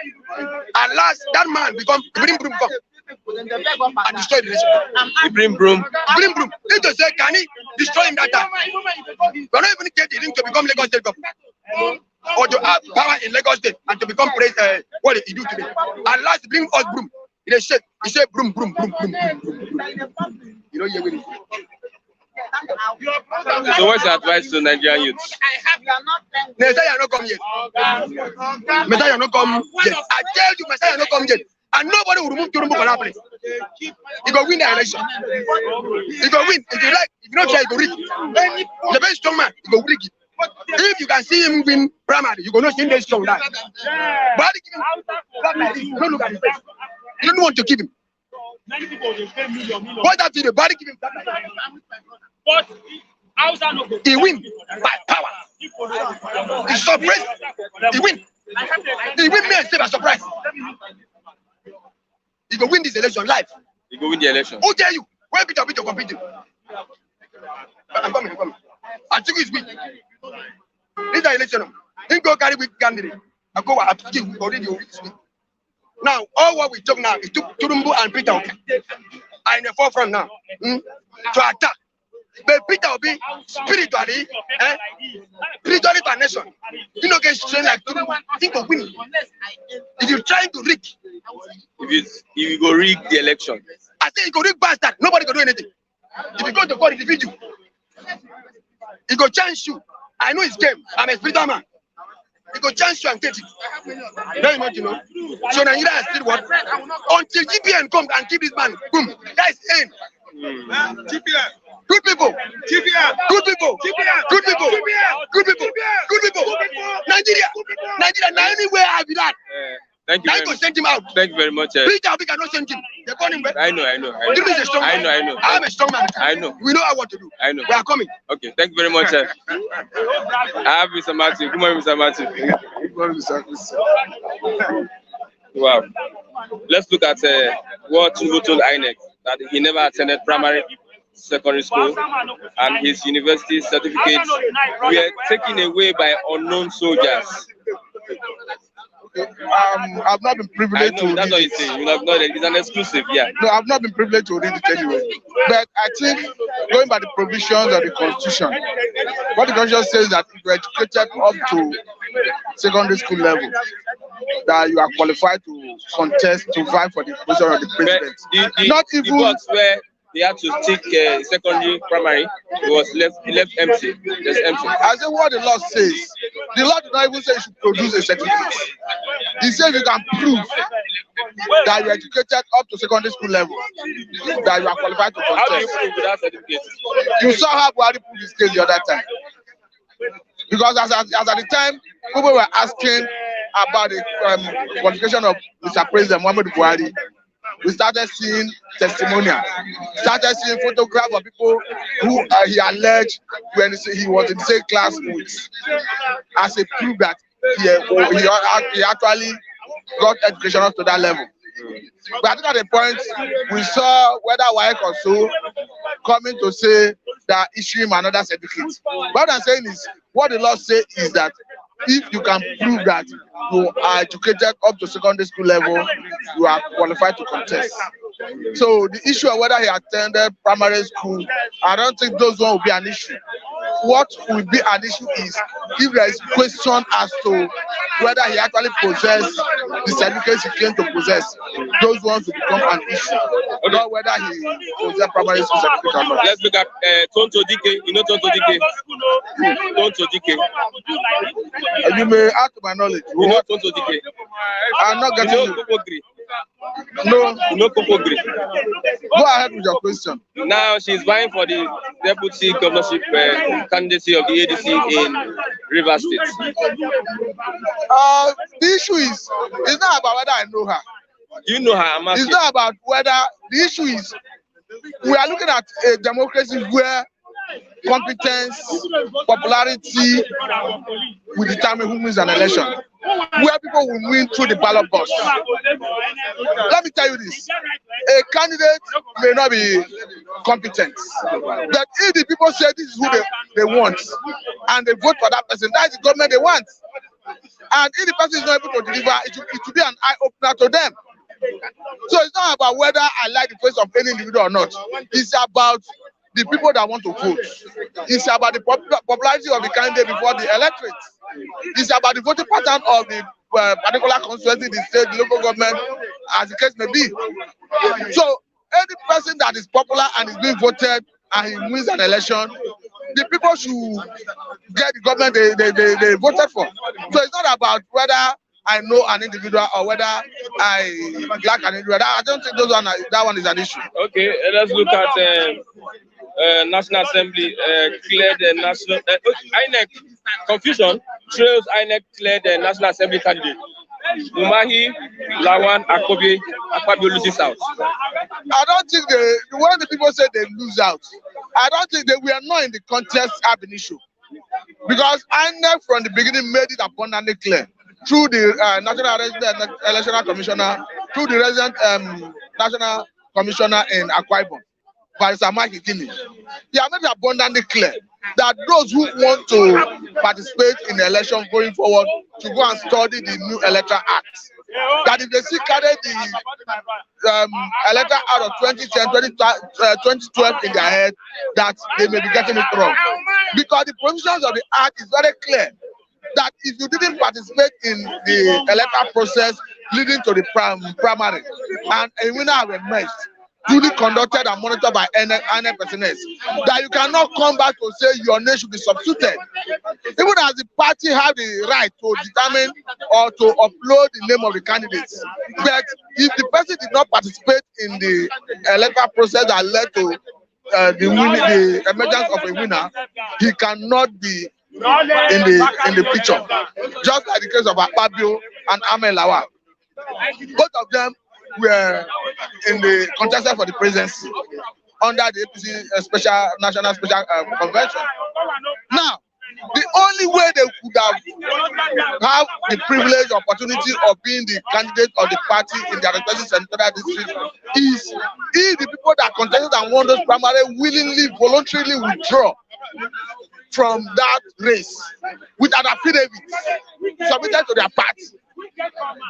At last, that man become bring broom come and destroy the nation. He bring broom. Bring broom. Need to say, can he destroy him that time? We're not even getting him to become Lagos State governor or to have power in Lagos State and to become president. What did he do today? At last, bring us broom. He said, broom, broom, broom, broom, broom, broom. You know, you're winning. So what's your advice to Nigerian youths? Messiah not come yet. Messiah not come yet. I tell you, Messiah not come yet. And nobody will remove Tinubu from that place. He go win the election. He go win. If you like, if you don't try, he go rig. The very strong man, he go rig it. If you can see him win primary, you go not see him strong that. But don't look at his face. You don't want to keep him. What that the body give him that? But he win by power. He surprise. He win. He win me and stay by surprise. He go win this election live. He go win the election. Who tell you? Where Peter Peter competing? I'm coming. I think it's weak. This election, he go carry weak candidate. I go give already this week. Now, all what we talk now, it took Tinubu and Peter Obi are in the forefront now to attack. But Peter Obi, spiritually to a nation. You know, get strength like Tinubu. Think of winning. If you're trying to rig, if you go rig the election, I say you go rig bastard. Nobody can do anything. If you go to court, defeat you. He go chance you. I know his game. I'm a spiritual man. He go chance you and get it. Very much, you know. So Nigeria has still what? Until GPN comes and keep this man. Boom. That is end. GPN. Good people. GPN. Good people. GPN. Good people. Good people. Good people. Nigeria. Now anywhere I be that. Thank you. Now you go send him out. Thank you very much. Peter Obi cannot send him. They call him back. I know. This is a strong man. I know. I'm a strong man. I know. We know what to do. I know. We are coming. Okay, thank you very much. I have Mr. Martin. Good morning, Mr. Martin. Good morning, Mr. Wow. Let's look at what Tinubu told INEC, that he never attended primary, secondary school, and his university certificates were taken away by unknown soldiers. I've not been privileged to read that's what he's saying. You have not. It's an exclusive, yeah. No, I've not been privileged to read it anyway. But I think going by the provisions of the Constitution, what the Constitution says that if you're educated up to secondary school level, that you are qualified to contest to vie for the position of the president. Not even the box where they had to take secondary, primary, it was left empty. Just empty. I say what the law says. The law did not even say you should produce a certificate. He says you can prove that you are educated up to secondary school level, that you are qualified to contest. How do you prove without certificate? You saw how Buhari proved his case the other time. Because as at the time, people were asking about the qualification of Mr. President Muhammadu Buhari. We started seeing testimonial, started seeing photographs of people who he alleged when he was in the same class with, as a proof that he actually got education up to that level. But I think at the point we saw whether WAEC or so coming to say that issue him another certificate. What I'm saying is, what the law says is that if you can prove that you are educated up to secondary school level, you are qualified to contest. So the issue of whether he attended primary school, I don't think those one will be an issue. What will be an issue is if there is question as to whether he actually possessed the certificates he came to possess. Those ones will become an issue. Okay. Not whether he possessed primary school certificate or not. Let's look at Tonto Dike. You know Tonto Dike? Tonto Dike. You may add to my knowledge. You know Tonto Dike? I'm not getting you. No, no Kopogri. Go ahead with your question. Now she's vying for the deputy governorship candidacy of the ADC in Rivers State. The issue is, it's not about whether I know her. Do you know her? It's not about whether, the issue is, we are looking at a democracy where competence, popularity will determine who wins an election, where people will win through the ballot box. Let me tell you this, a candidate may not be competence. But if the people say this is who they want, and they vote for that person, that is the government they want. And if the person is not able to deliver, it will be an eye-opener to them. So it's not about whether I like the face of any individual or not. It's about the people that want to vote. It's about the popularity of the candidate before the electorate. It's about the voting pattern of the particular constituency, the state, the local government, as the case may be. So any person that is popular and is being voted and he wins an election, the people should get the government they voted for. So it's not about whether I know an individual or whether I like an individual. I don't think that one is an issue. Okay, let's look at National Assembly cleared the national INEC confusion trails INEC cleared the National Assembly candidate. Umahi, Lawan, Akpabio loses out. I don't think when the people say they lose out, I don't think we are not in the contest ab initio. Because INEC from the beginning made it abundantly clear through the National Electoral Commissioner, through the resident National Commissioner in Akpabio, by Samaki Kini. They have made it abundantly clear that those who want to participate in the election going forward to go and study the new Electoral Act. That if they see carry the Electoral Act of 2010, 2012 in their head, that they may be getting it wrong. Because the provisions of the Act is very clear that if you didn't participate in the electoral process leading to the primary and a winner have emerged, duly conducted and monitored by INEC personnel, that you cannot come back to say your name should be substituted. Even as the party have the right to determine or to upload the name of the candidates. But if the person did not participate in the electoral process that led to the emergence of a winner, he cannot be in the picture. Just like the case of Akpabio and Lawan. Both of them were in the contested for the presidency under the APC National Special Convention. Now, the only way they could have the privilege, opportunity of being the candidate of the party in their respective senatorial district is if the people that contested and won those primary willingly, voluntarily withdraw from that race with an affidavit submitted to their party.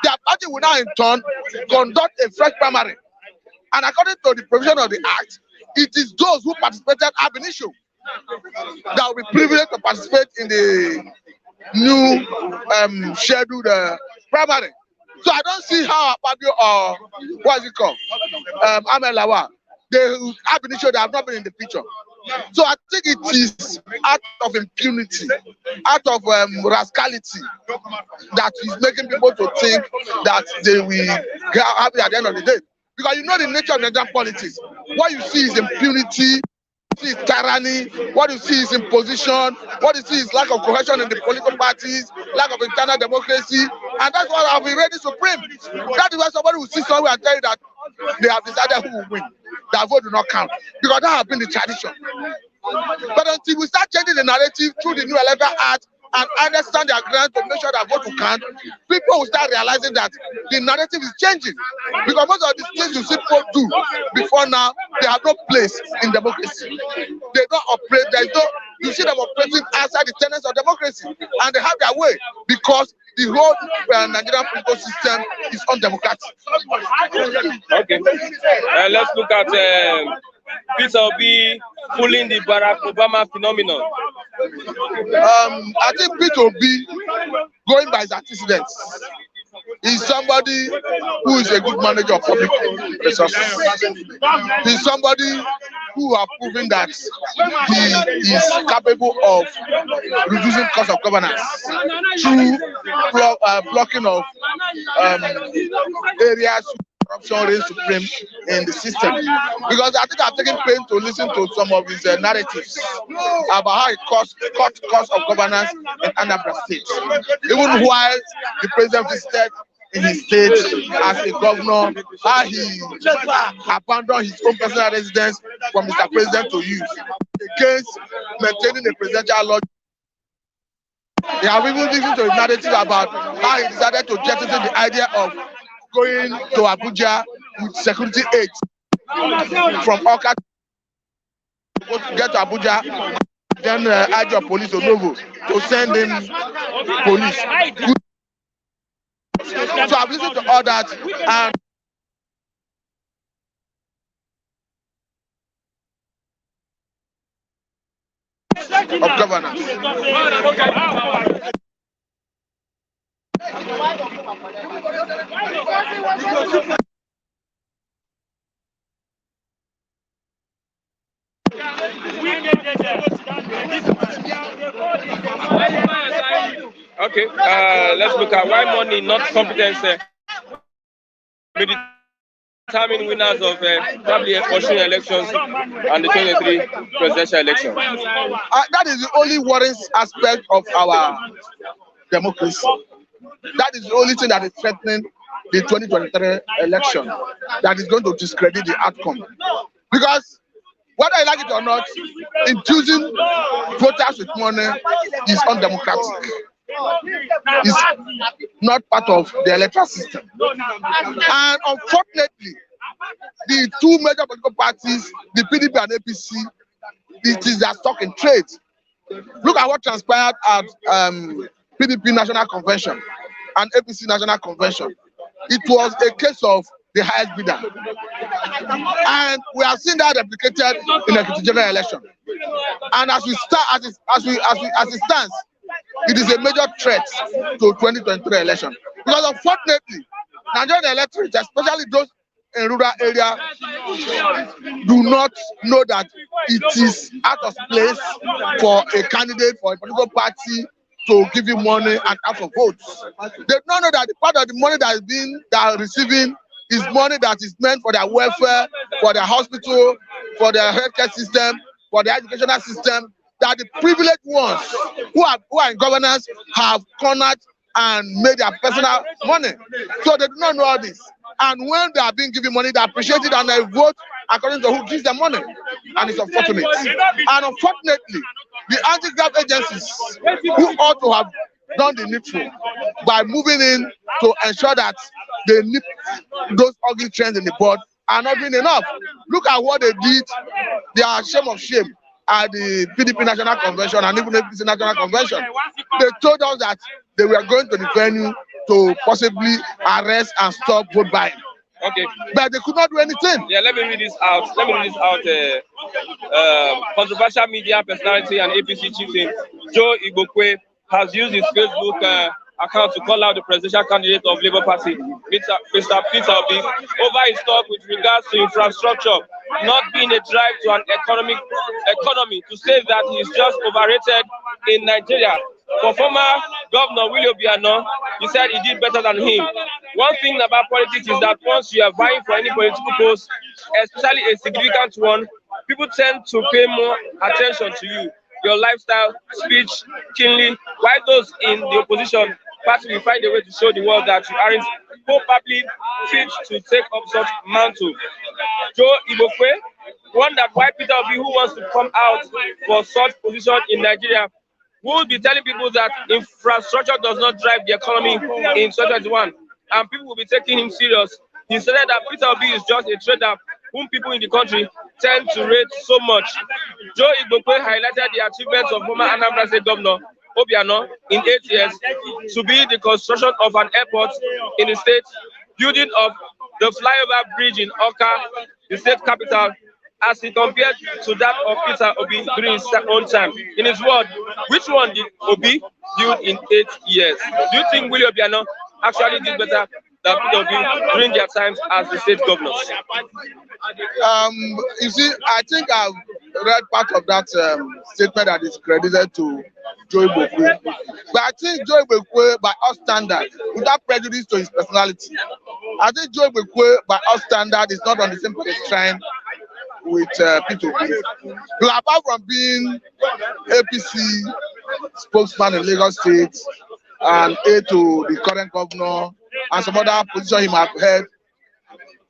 Their party will now in turn conduct a fresh primary. And according to the provision of the Act, it is those who participated ab initio that will be privileged to participate in the new scheduled primary. So I don't see how Akpabio or what is it called, Lawan, they ab initio, they have not been in the picture. So I think it is out of impunity, out of rascality, that is making people to think that they will get happy at the end of the day. Because you know the nature of Nigerian politics. What you see is impunity, what you see is tyranny, what you see is imposition, what you see is lack of cohesion in the political parties, lack of internal democracy, and that's what I've been ready supreme. That is why somebody will sit somewhere and tell you that they have decided who will win. That vote do not count. Because that has been the tradition. But until we start changing the narrative through the new Electoral Act and understand the agreement to make sure that vote will count, people will start realizing that the narrative is changing. Because most of these things you see people do before now, they have no place in democracy. They don't operate, you see them operating outside the tenets of democracy. And they have their way because the whole Nigerian political system is undemocratic. Okay. Let's look at Peter Obi pulling the Barack Obama phenomenon. I think Peter Obi, going by his antecedents, is somebody who is a good manager of public resources. He's somebody who have proven that he is capable of reducing cost of governance through blocking of areas corruption reigns supreme in the system. Because I think I've taken pain to listen to some of his narratives about how he cut cost of governance in Anambra State. Even while the president visited in his state as a governor, how he abandoned his own personal residence for Mr. President to use against maintaining a presidential law. They have even listened to his narrative about how he decided to jettison the idea of going to Abuja with security aids from Oka. get to Abuja, then urge your police to Novo to send in police. So I've listened to all that, and of governance. Okay, let's look at why money, not competence, may determine winners of probably Osun elections and the 23 presidential election. That is the only worrying aspect of our democracy. That is the only thing that is threatening the 2023 election, that is going to discredit the outcome. Because whether you like it or not, infusing voters with money is undemocratic. It's not part of the electoral system. And unfortunately, the two major political parties, the PDP and APC, it is their stock in trade. Look at what transpired at PDP National Convention and APC National Convention. It was a case of the highest bidder, and we have seen that replicated in the general election. And as we start, as it stands, it is a major threat to 2023 election, because unfortunately, Nigerian electorate, especially those in rural area, do not know that it is out of place for a candidate, for a political party to give you money and ask for votes. They do not know that the part of the money that are receiving is money that is meant for their welfare, for their hospital, for their healthcare system, for the educational system, that the privileged ones who are in governance have cornered and made their personal money. So they do not know all this. And when they are being given money, they appreciate it and they vote according to who gives them money. And it's unfortunate. And unfortunately, the anti-graft agencies who ought to have done the needful by moving in to ensure that they nip those ugly trends in the bud are not doing enough. Look at what they did. They are shame of shame at the PDP National Convention and even the APC National Convention. They told us that they were going to the venue to possibly arrest and stop vote buying. Okay. But they could not do anything. Yeah, let me read this out. Controversial media personality and APC chieftain Joe Igbokwe has used his Facebook account to call out the presidential candidate of Labour Party, Mr. Peter Obi, over his talk with regards to infrastructure not being a drive to an economy, to say that he is just overrated in Nigeria. For former Governor Willie Obiano, he said he did better than him. One thing about politics is that once you are vying for any political post, especially a significant one, people tend to pay more attention to you, your lifestyle, speech, keenly, while those in the opposition party will find a way to show the world that you aren't probably fit to take up such mantle. Joe Igbokwe wondered why Peter Obi, who wants to come out for such position in Nigeria, would be telling people that infrastructure does not drive the economy in 2021, and people will be taking him serious. He said that Peter Obi is just a trader whom people in the country tend to rate so much. Joe Igbokwe highlighted the achievements of former Anambra State Governor Obiano in 8 years to be the construction of an airport in the state, building of the flyover bridge in Oka, the state capital, as he compared to that of Peter Obi during his own time. In his word, which one did Obi build in 8 years? Do you think Willie Obiano actually did better than Peter Obi during their times as the state governors? You see, I think I've read part of that statement that is credited to Joe Igbokwe. But I think Joe Igbokwe, by our standard, without prejudice to his personality, I think Joe Igbokwe, by our standard, is not on the same train with Peter Obi. Apart from being APC spokesman in Lagos State and aide to the current governor and some other position he might have held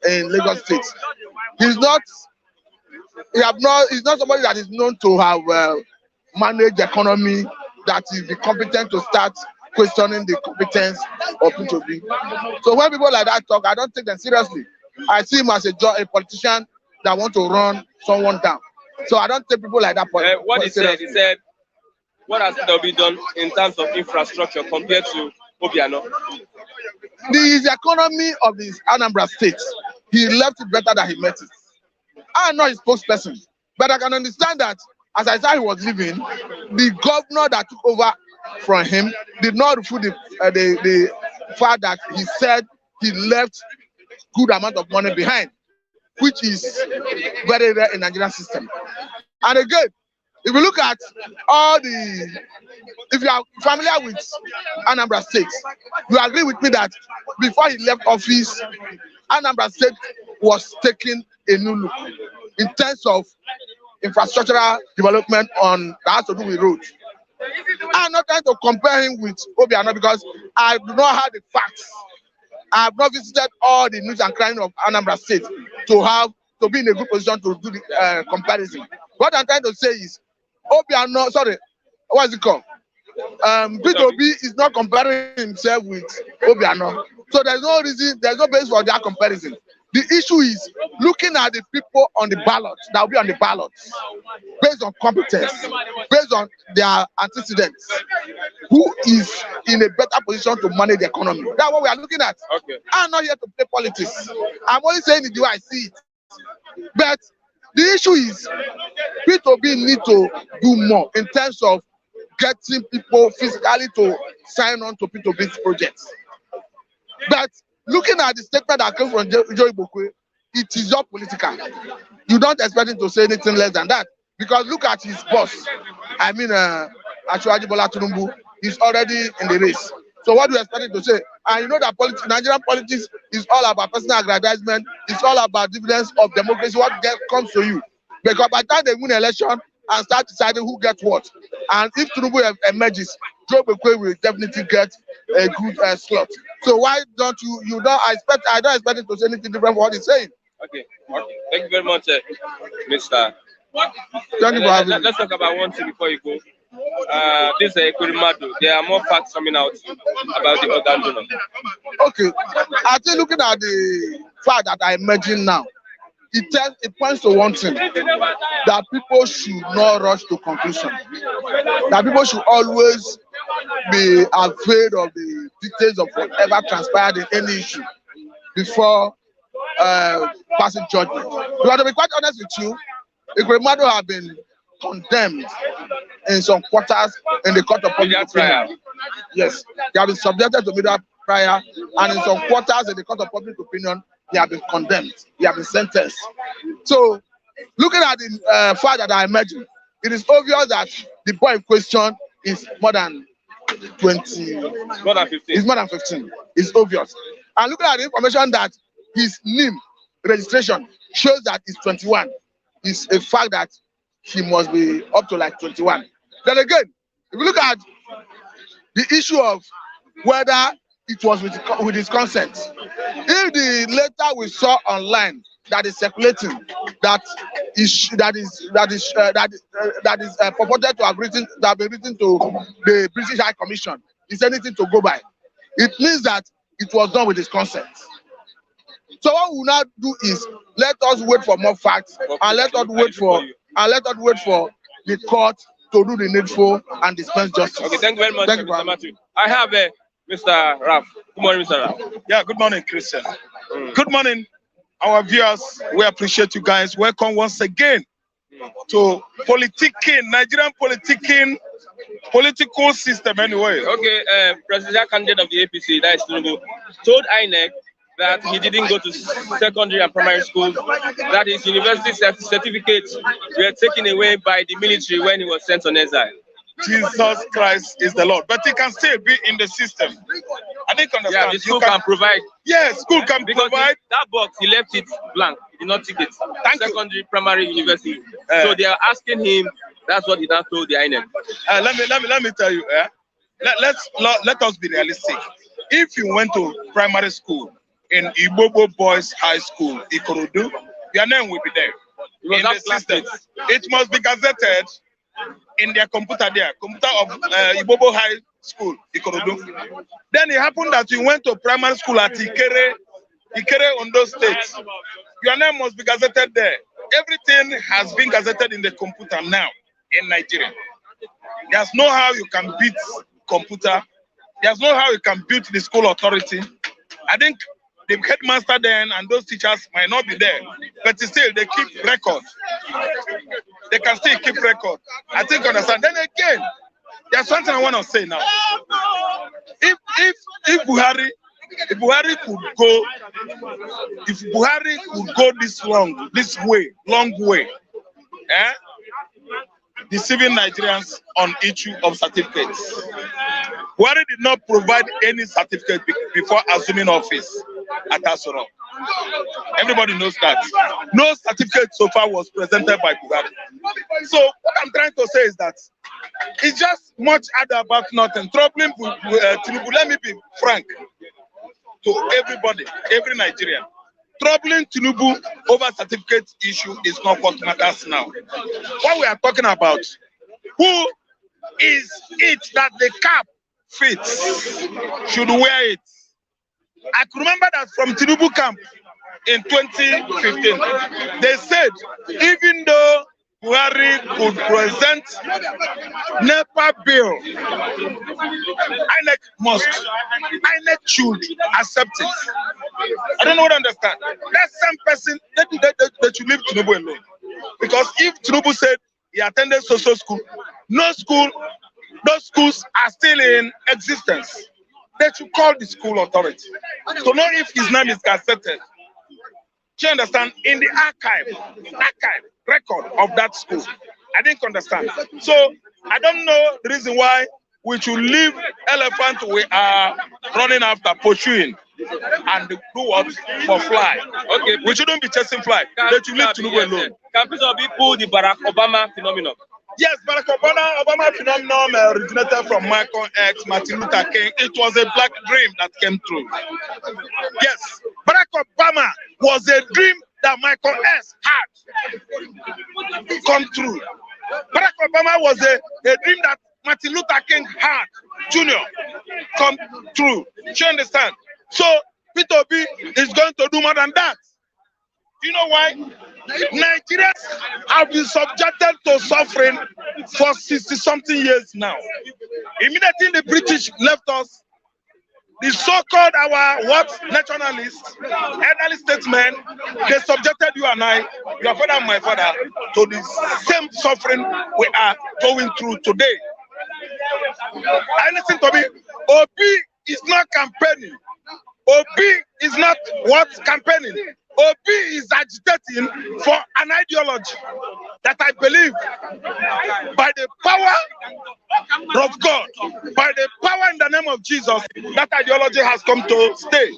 in Lagos State, he's not somebody that is known to have managed the economy, that is be competent to start questioning the competence of Peter Obi. So when people like that talk, I don't take them seriously. I see him as a politician that want to run someone down. So I don't take people like that. What he said, what has to be done in terms of infrastructure compared to Obiano? The economy of the Anambra state, he left it better than he met it. I'm not his spokesperson, but I can understand that as I said he was leaving, the governor that took over from him did not refute the fact that he said he left good amount of money behind, which is very rare in the Nigerian system. And again, if you look at if you are familiar with Anambra State, you agree with me that before he left office, Anambra State was taking a new look in terms of infrastructural development that has to do with roads. I'm not trying to compare him with Obiano because I do not have the facts. I have not visited all the news and crime of Anambra State to be in a good position to do the comparison. What I'm trying to say is, Obiano, sorry, what is it called? P2B is not comparing himself with Obiano. So there's no reason, there's no basis for that comparison. The issue is looking at the people on the ballot, that will be on the ballot, based on competence, based on their antecedents, who is in a better position to manage the economy. That's what we are looking at. Okay. I'm not here to play politics. I'm only saying it the way I see it. But the issue is P2B need to do more in terms of getting people physically to sign on to P2B's projects. But looking at the statement that came from Joy Bokwe, it is not political. You don't expect him to say anything less than that. Because look at his boss. I mean, actually, Bola Tinubu is already in the race. So what do you expect him to say? And you know that Nigerian politics is all about personal aggrandizement. It's all about dividends of democracy. What comes to you? Because by the time they win an election and start deciding who gets what, and if Tinubu emerges, Joe Bekwe will definitely get a good slot. So why don't you don't expect? I don't expect him to say anything different from what he's saying. Okay. Thank you very much, Mr. Thank you for having me. Let's talk about one thing before you go. This is Ekwerimadu. There are more facts coming out about the organ donor. Okay, I think looking at the fact that I imagine now, it points to one thing, that people should not rush to conclusion. That people should always be afraid of the details of whatever transpired in any issue before passing judgment. Because to be quite honest with you, Ekwerimadu have been condemned in some quarters in the court of public opinion. Yes, they have been subjected to media trial, and in some quarters in the court of public opinion, they have been condemned, they have been sentenced. So, looking at the fact that I imagine, it is obvious that the boy in question is more than 20. More than 15. It's more than 15. It's obvious. And looking at the information that his name registration shows that he's 21, is a fact that he must be up to like 21. Then again, if you look at the issue of whether it was with his consent, if the letter we saw online that is circulating that is purported to have been written to the British High Commission is anything to go by, it means that it was done with his consent. So what we will now do is let us wait for more facts, and let us wait for the court to do the needful and dispense justice. Okay, thank you very much, Mr. Matthew. I have Mr. Raf. Good morning, Mr. Raf. Yeah, good morning, Christian. Good morning, our viewers. We appreciate you guys. Welcome once again to Nigerian political system anyway. Okay, presidential candidate of the APC, that is Tinubu, told INEC that he didn't go to secondary and primary school, that his university certificates were taken away by the military when he was sent on exile. Jesus Christ is the Lord, but he can still be in the system. I think understand. Yeah, the school can provide. Yes, school can provide. That box, he left it blank. He did not tick it. Secondary, primary, university. So they are asking him. That's what he now told the INEC. Let me tell you. Let us be realistic. If you went to primary school in Ibobo Boys High School, Ikorodu, your name will be there. In the system. It must be gazetted in their computer of Ibobo High School, Ikorodu. Then it happened that you went to primary school at Ikere Ondo State. Your name must be gazetted there. Everything has been gazetted in the computer now in Nigeria. There's no how you can beat computer. There's no how you can beat the school authority. I think the headmaster then and those teachers might not be there, but still they keep record. They can still keep record. I think understand. Then again, there's something I want to say now. If Buhari could go this long way, deceiving Nigerians on issue of certificates. Buhari did not provide any certificate before assuming office at Asoro. Everybody knows that. No certificate so far was presented by Buhari. So what I'm trying to say is that it's just much ado about nothing. Troubling Tinubu, let me be frank to everybody, every Nigerian. Troubling Tinubu over certificate issue is not what matters now. What we are talking about, who is it that the cap fits should wear it. I can remember that from Tinubu camp in 2015, they said even though Buhari could present NEPA bill, INEC should accept it. I don't know what to understand. That same person, they should leave Tinubu alone. Because if Tinubu said he attended social school, no school, those schools are still in existence. They should call the school authority to know if his name is accepted. Do you understand? In the archive record of that school. I didn't understand. So I don't know the reason why we should leave elephant we are running after pursuing and do what for fly. Okay, we shouldn't be chasing fly. They should leave Tinubu alone. Can people the Barack Obama phenomenon? Yes, Barack Obama phenomenon originated from Michael X, Martin Luther King. It was a black dream that came true. Yes, Barack Obama was a dream that Michael X had come true. Barack Obama was a dream that Martin Luther King had, Jr. come true. Do you understand? So, Peter Obi is going to do more than that. Do you know why? Nigerians have been subjected to suffering for 60-something years now. Immediately the British left us, the so-called our nationalists, elderly statesmen, they subjected you and I, your father and my father, to the same suffering we are going through today. And listen to me, Obi is not campaigning. Obi is not campaigning. Obi is agitating for an ideology that I believe by the power of God, by the power in the name of Jesus, that ideology has come to stay.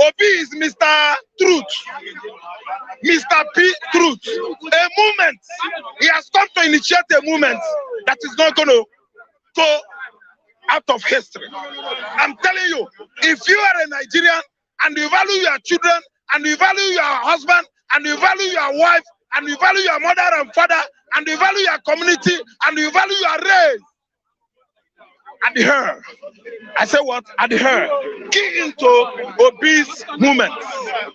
Obi is Mr. Truth, Mr. P. Truth, a movement. He has come to initiate a movement that is not going to go out of history. I'm telling you, if you are a Nigerian and you value your children, and you value your husband, and you value your wife, and you value your mother and father, and you value your community, and you value your race, adhere. I say what? Adhere. Key into Obi's movement.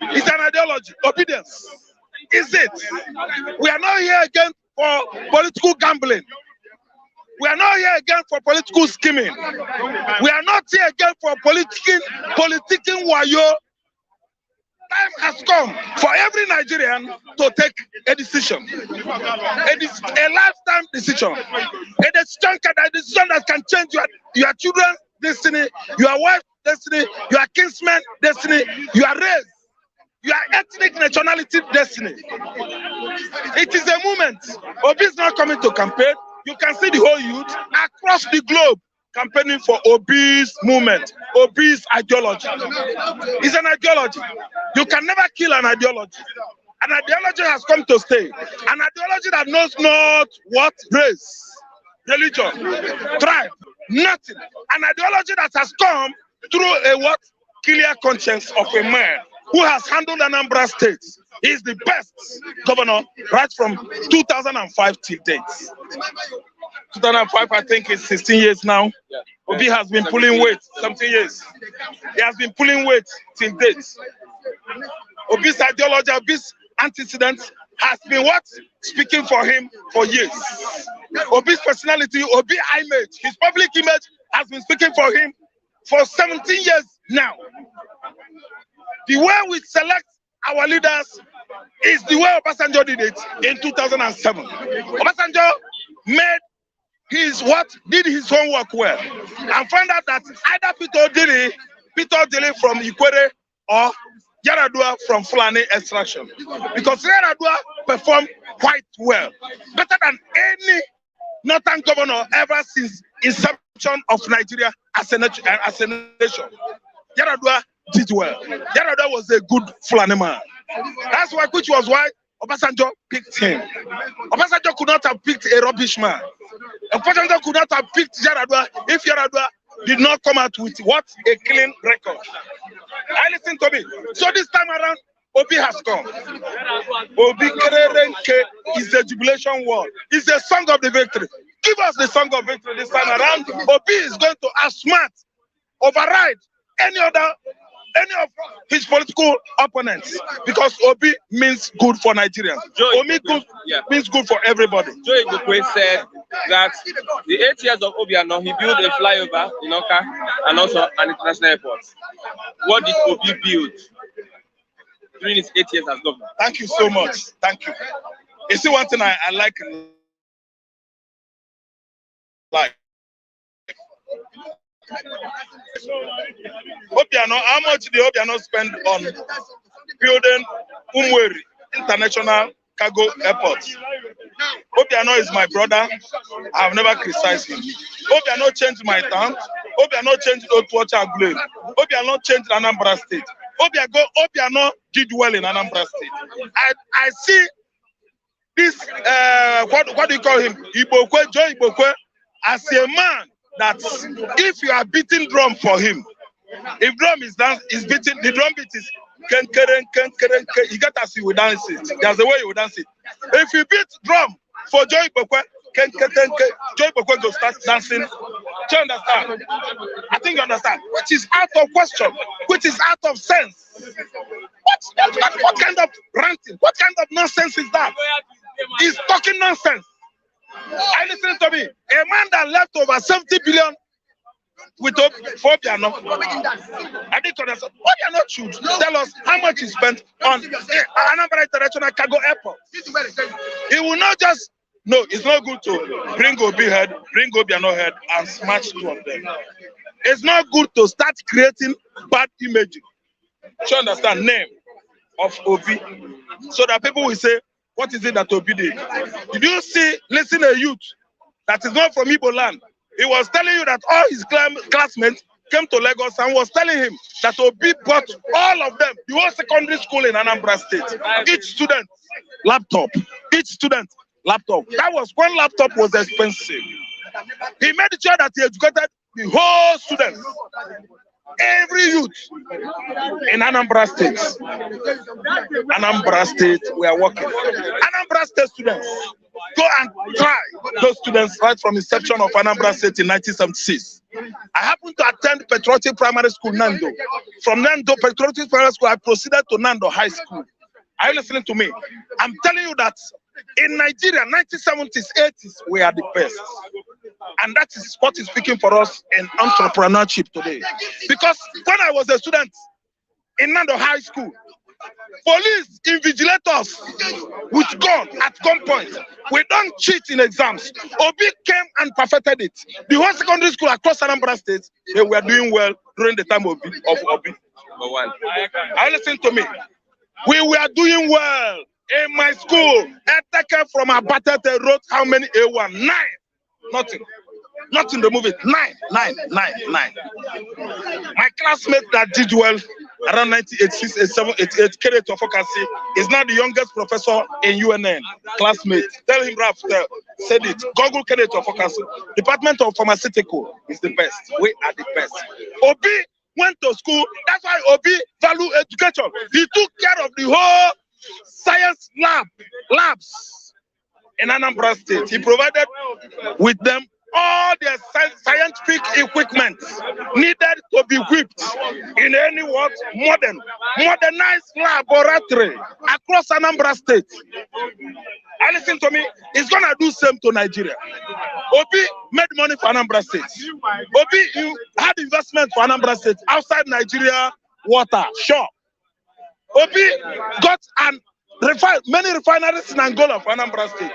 It's an ideology. Obedience. Is it? We are not here again for political gambling. We are not here again for political scheming. We are not here again for politicking wayo. Time has come for every Nigerian to take a decision. It is a lifetime decision. A decision that can change your children's destiny, your wife's destiny, your kinsman's destiny, your race, your ethnic nationality destiny. It is a movement. Obi is not coming to campaign. You can see the whole youth across the globe campaigning for Obi's movement, Obi's ideology. It's an ideology. You can never kill an ideology. An ideology has come to stay. An ideology that knows not what race, religion, tribe, nothing. An ideology that has come through a clear conscience of a man who has handled Anambra State. He is the best governor right from 2005 till date. 2005, I think it's 16 years now. Obi has been pulling weight, 17 years. He has been pulling weight till date. Obi's ideology, Obi's antecedents has been what? Speaking for him for years. Obi's personality, Obi image, his public image has been speaking for him for 17 years now. The way we select our leaders is the way Obasanjo did it in 2007. Obasanjo did his homework well and found out that either Peter Odili from Ikwere or Yaradua from Fulani extraction, because Yaradua performed quite well, better than any northern governor ever since inception of Nigeria as a nation. Yaradua did well. Yaradua was a good Fulani man. That's why, which was why Obasanjo picked him. Obasanjo could not have picked a rubbish man. Obasanjo could not have picked Yaradua if Yaradua did not come out with what? A clean record. I listen to me. So this time around, Obi has come. Obi Kerenke is the jubilation word. It's the song of the victory. Give us the song of victory this time around. Obi is going to outsmart, override any of his political opponents, because Obi means good for Nigerians. Obi means good for everybody. Joe Igwe said that the 8 years of Obiano, he built a flyover in Oka and also an international airport. What did Obi build during his 8 years as governor? Thank you so much. Thank you. You see, one thing I like in life. Obiano, how much did Obiano spend on building Umweri International Cargo Airport? Obiano is my brother. I have never criticized him. Obiano changed my town. Obiano changed Otuocha Agule. Obiano changed Anambra State. Obiano did well in Anambra State. I see this, what do you call him? Ibokwe, Joe Ibokwe, as a man that if you are beating drum for him, if drum is beating, the drum beat is ken, you get as you will dance it. There's a way you will dance it. If you beat drum for Joy Bokwe, Joy Bokwe will start dancing. Do you understand? I think you understand. Which is out of question, which is out of sense. What kind of ranting? What kind of nonsense is that? He's talking nonsense. I listen to me. A man that left over 70 billion with Obiano. I didn't understand. Obiano should tell us how much he spent on Anambra International Cargo Airport. He will not just, no, it's not good to bring Obi head, bring Obiano head and smash two of them. It's not good to start creating bad image. You understand? Name of Obi. So that people will say, what is it that Obi did? Did you listen a youth that is not from Igbo land? He was telling you that all his classmates came to Lagos and was telling him that Obi bought all of them, the whole secondary school in Anambra State. Each student, laptop. Each student, laptop. That was when laptop was expensive. He made sure that he educated the whole students. Every youth in Anambra State. Anambra State, we are working. Anambra State students, go and try those students right from inception of Anambra State in 1976. I happened to attend Patriotic Primary School, Nando. From Nando, Patriotic Primary School, I proceeded to Nando High School. Are you listening to me? I'm telling you that in Nigeria, 1970s, 80s, we are the best. And that is what is speaking for us in entrepreneurship today. Because when I was a student in Nando High School, police invigilators with gun at gunpoint. We don't cheat in exams. Obi came and perfected it. The whole secondary school across Anambra State, they were doing well during the time of Obi. I listen to me. We were doing well in my school. Eteke from Abatete wrote how many A1? 9. Nothing. Nothing to move it. 9. My classmate that did well around 1986, 87, 88, Kenneth Ofokasi, is now the youngest professor in UNN. Classmate. Tell him, Ralph, said it. Google Kenneth Ofokasi. Department of Pharmaceutical is the best. We are the best. Obi went to school. That's why Obi value education. He took care of the whole science labs in Anambra State. He provided with them all the scientific equipment needed to be whipped in any what modernized laboratory across Anambra State. And listen to me, it's gonna do same to Nigeria. Obi made money for Anambra State. Obi had investment for Anambra State outside Nigeria water. Sure. Obi got many refineries in Angola for Anambra State.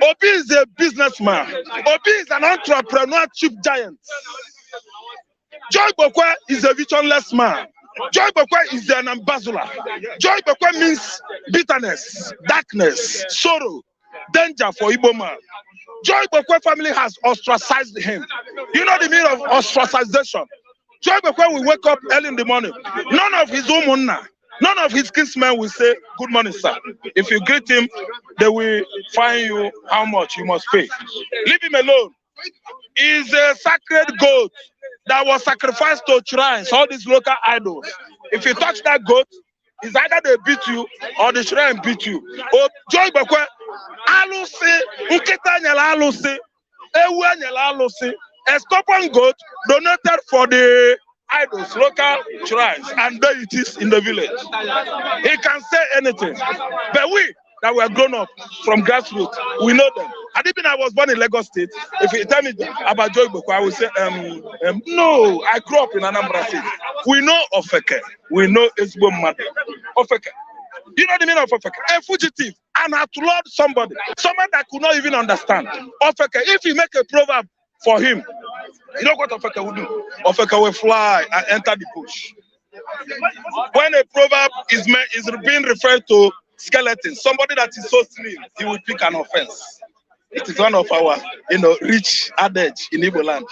Obi is a businessman. Obi is an entrepreneur, chief giant. Joy Bokwe is a visionless man. Joy Bokwe is an ambassador. Joy Bokwe means bitterness, darkness, sorrow, danger for Igbo man. Joy Bokwe family has ostracized him. You know the meaning of ostracization. Joy Bokwe will wake up early in the morning. None of his umunna, none of his kinsmen will say, good morning, sir. If you greet him, they will fine you how much you must pay. Leave him alone. He's a sacred goat that was sacrificed to shrines, all these local idols. If you touch that goat, it's either they beat you or the shrine beat you. Oh, Joy Bokwe, Alusi, Nketa nyela Alusi, Ewu nyela Alusi, a stubborn goat donated for the idols, local shrines, and deities in the village. He can say anything. But we that were grown up from grassroots, we know them. Had it been I was born in Lagos State, if you tell me about Joy Bokwe, I would say, no, I grew up in Anambra State. We know Ofeke. We know Ezbo Madu. Ofeke. You know the meaning of Ofeke? A fugitive, an outlawed somebody that could not even understand. Ofeke, if you make a proverb for him, you know what Ofeke will do? Ofeke will fly and enter the bush. When a proverb is being referred to skeleton, somebody that is so slim, he will pick an offense. It is one of our, rich adage in Igbo land.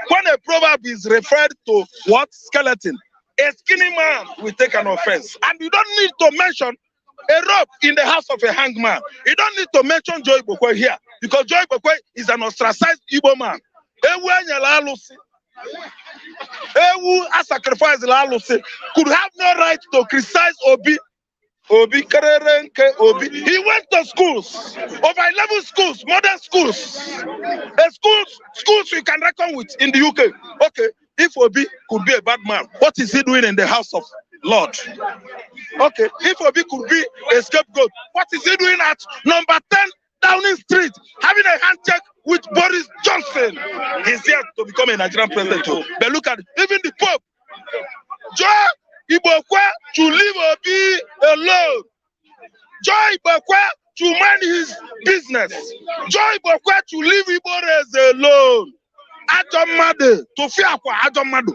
When a proverb is referred to what skeleton, a skinny man will take an offense. And you don't need to mention a rope in the house of a hangman. You don't need to mention Joy Bokwe here, because Joy Bokwe is an ostracized Igbo man. Ewu a sacrifice could have no right to criticize Obi. Obi Kerenke Obi. He went to schools, over 11 schools, modern schools. Schools we can reckon with in the UK. Okay, if Obi could be a bad man, what is he doing in the house of Lord? Okay, if Obi could be a scapegoat, what is he doing at number 10 Downing Street, having a handshake with Boris Johnson? He's here to become a Nigerian president too. But look at it, even the Pope. Joy Bokwe to leave Obi alone. Joy Bokwe to mind his business. Joy Bokwe to leave Igbores alone. Ajomade to Fiakwa Ajomadu.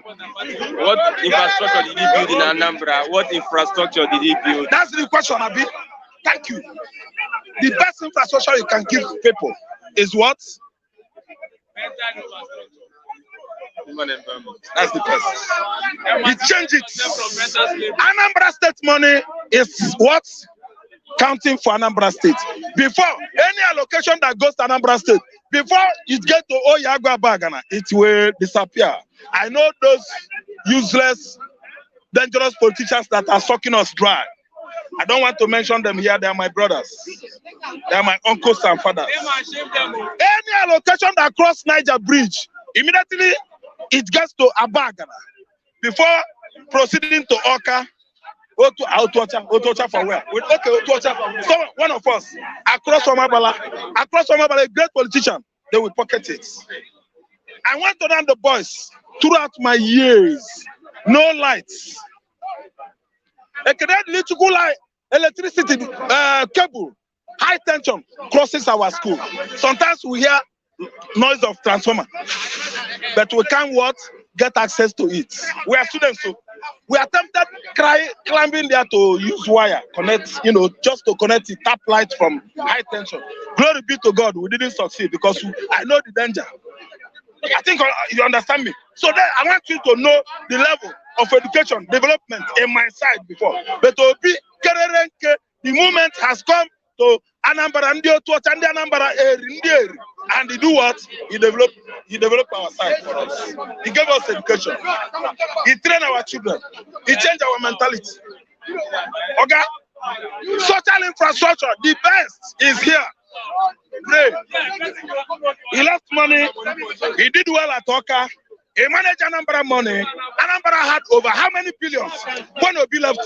What infrastructure did he build in Anambra? What infrastructure did he build? That's the question, Abi. Thank you. The best infrastructure you can give people is what? That's the best. You change it. Anambra State money is what? Counting for Anambra State. Before any allocation that goes to Anambra State, before it gets to Oyagwa Bagana, it will disappear. I know those useless, dangerous politicians that are sucking us dry. I don't want to mention them here. They are my brothers. They are my uncles and fathers. Any allocation that crosses Niger Bridge, immediately it gets to Abagana. Before proceeding to Oka, go to Otocha for where? Okay, Otocha. So one of us, across Omabala, a great politician, they will pocket it. I went to the boys throughout my years. No lights. Electricity cable, high tension crosses our school. Sometimes we hear noise of transformer, but we can't get access to it. We are students, so we attempted climbing there to use wire, connect, just to connect the tap light from high tension. Glory be to God, we didn't succeed because I know the danger. I think you understand me. So then I want you to know the level of education development in my side before. But Obi Kerenke, the moment has come to Anambra and he do what? He developed our side for us. He gave us education. He trained our children. He changed our mentality. Okay? Social infrastructure, the best is here. Pray. He left money. He did well at Oka. He managed Anambra money. Anambra had over how many billions? When Obi left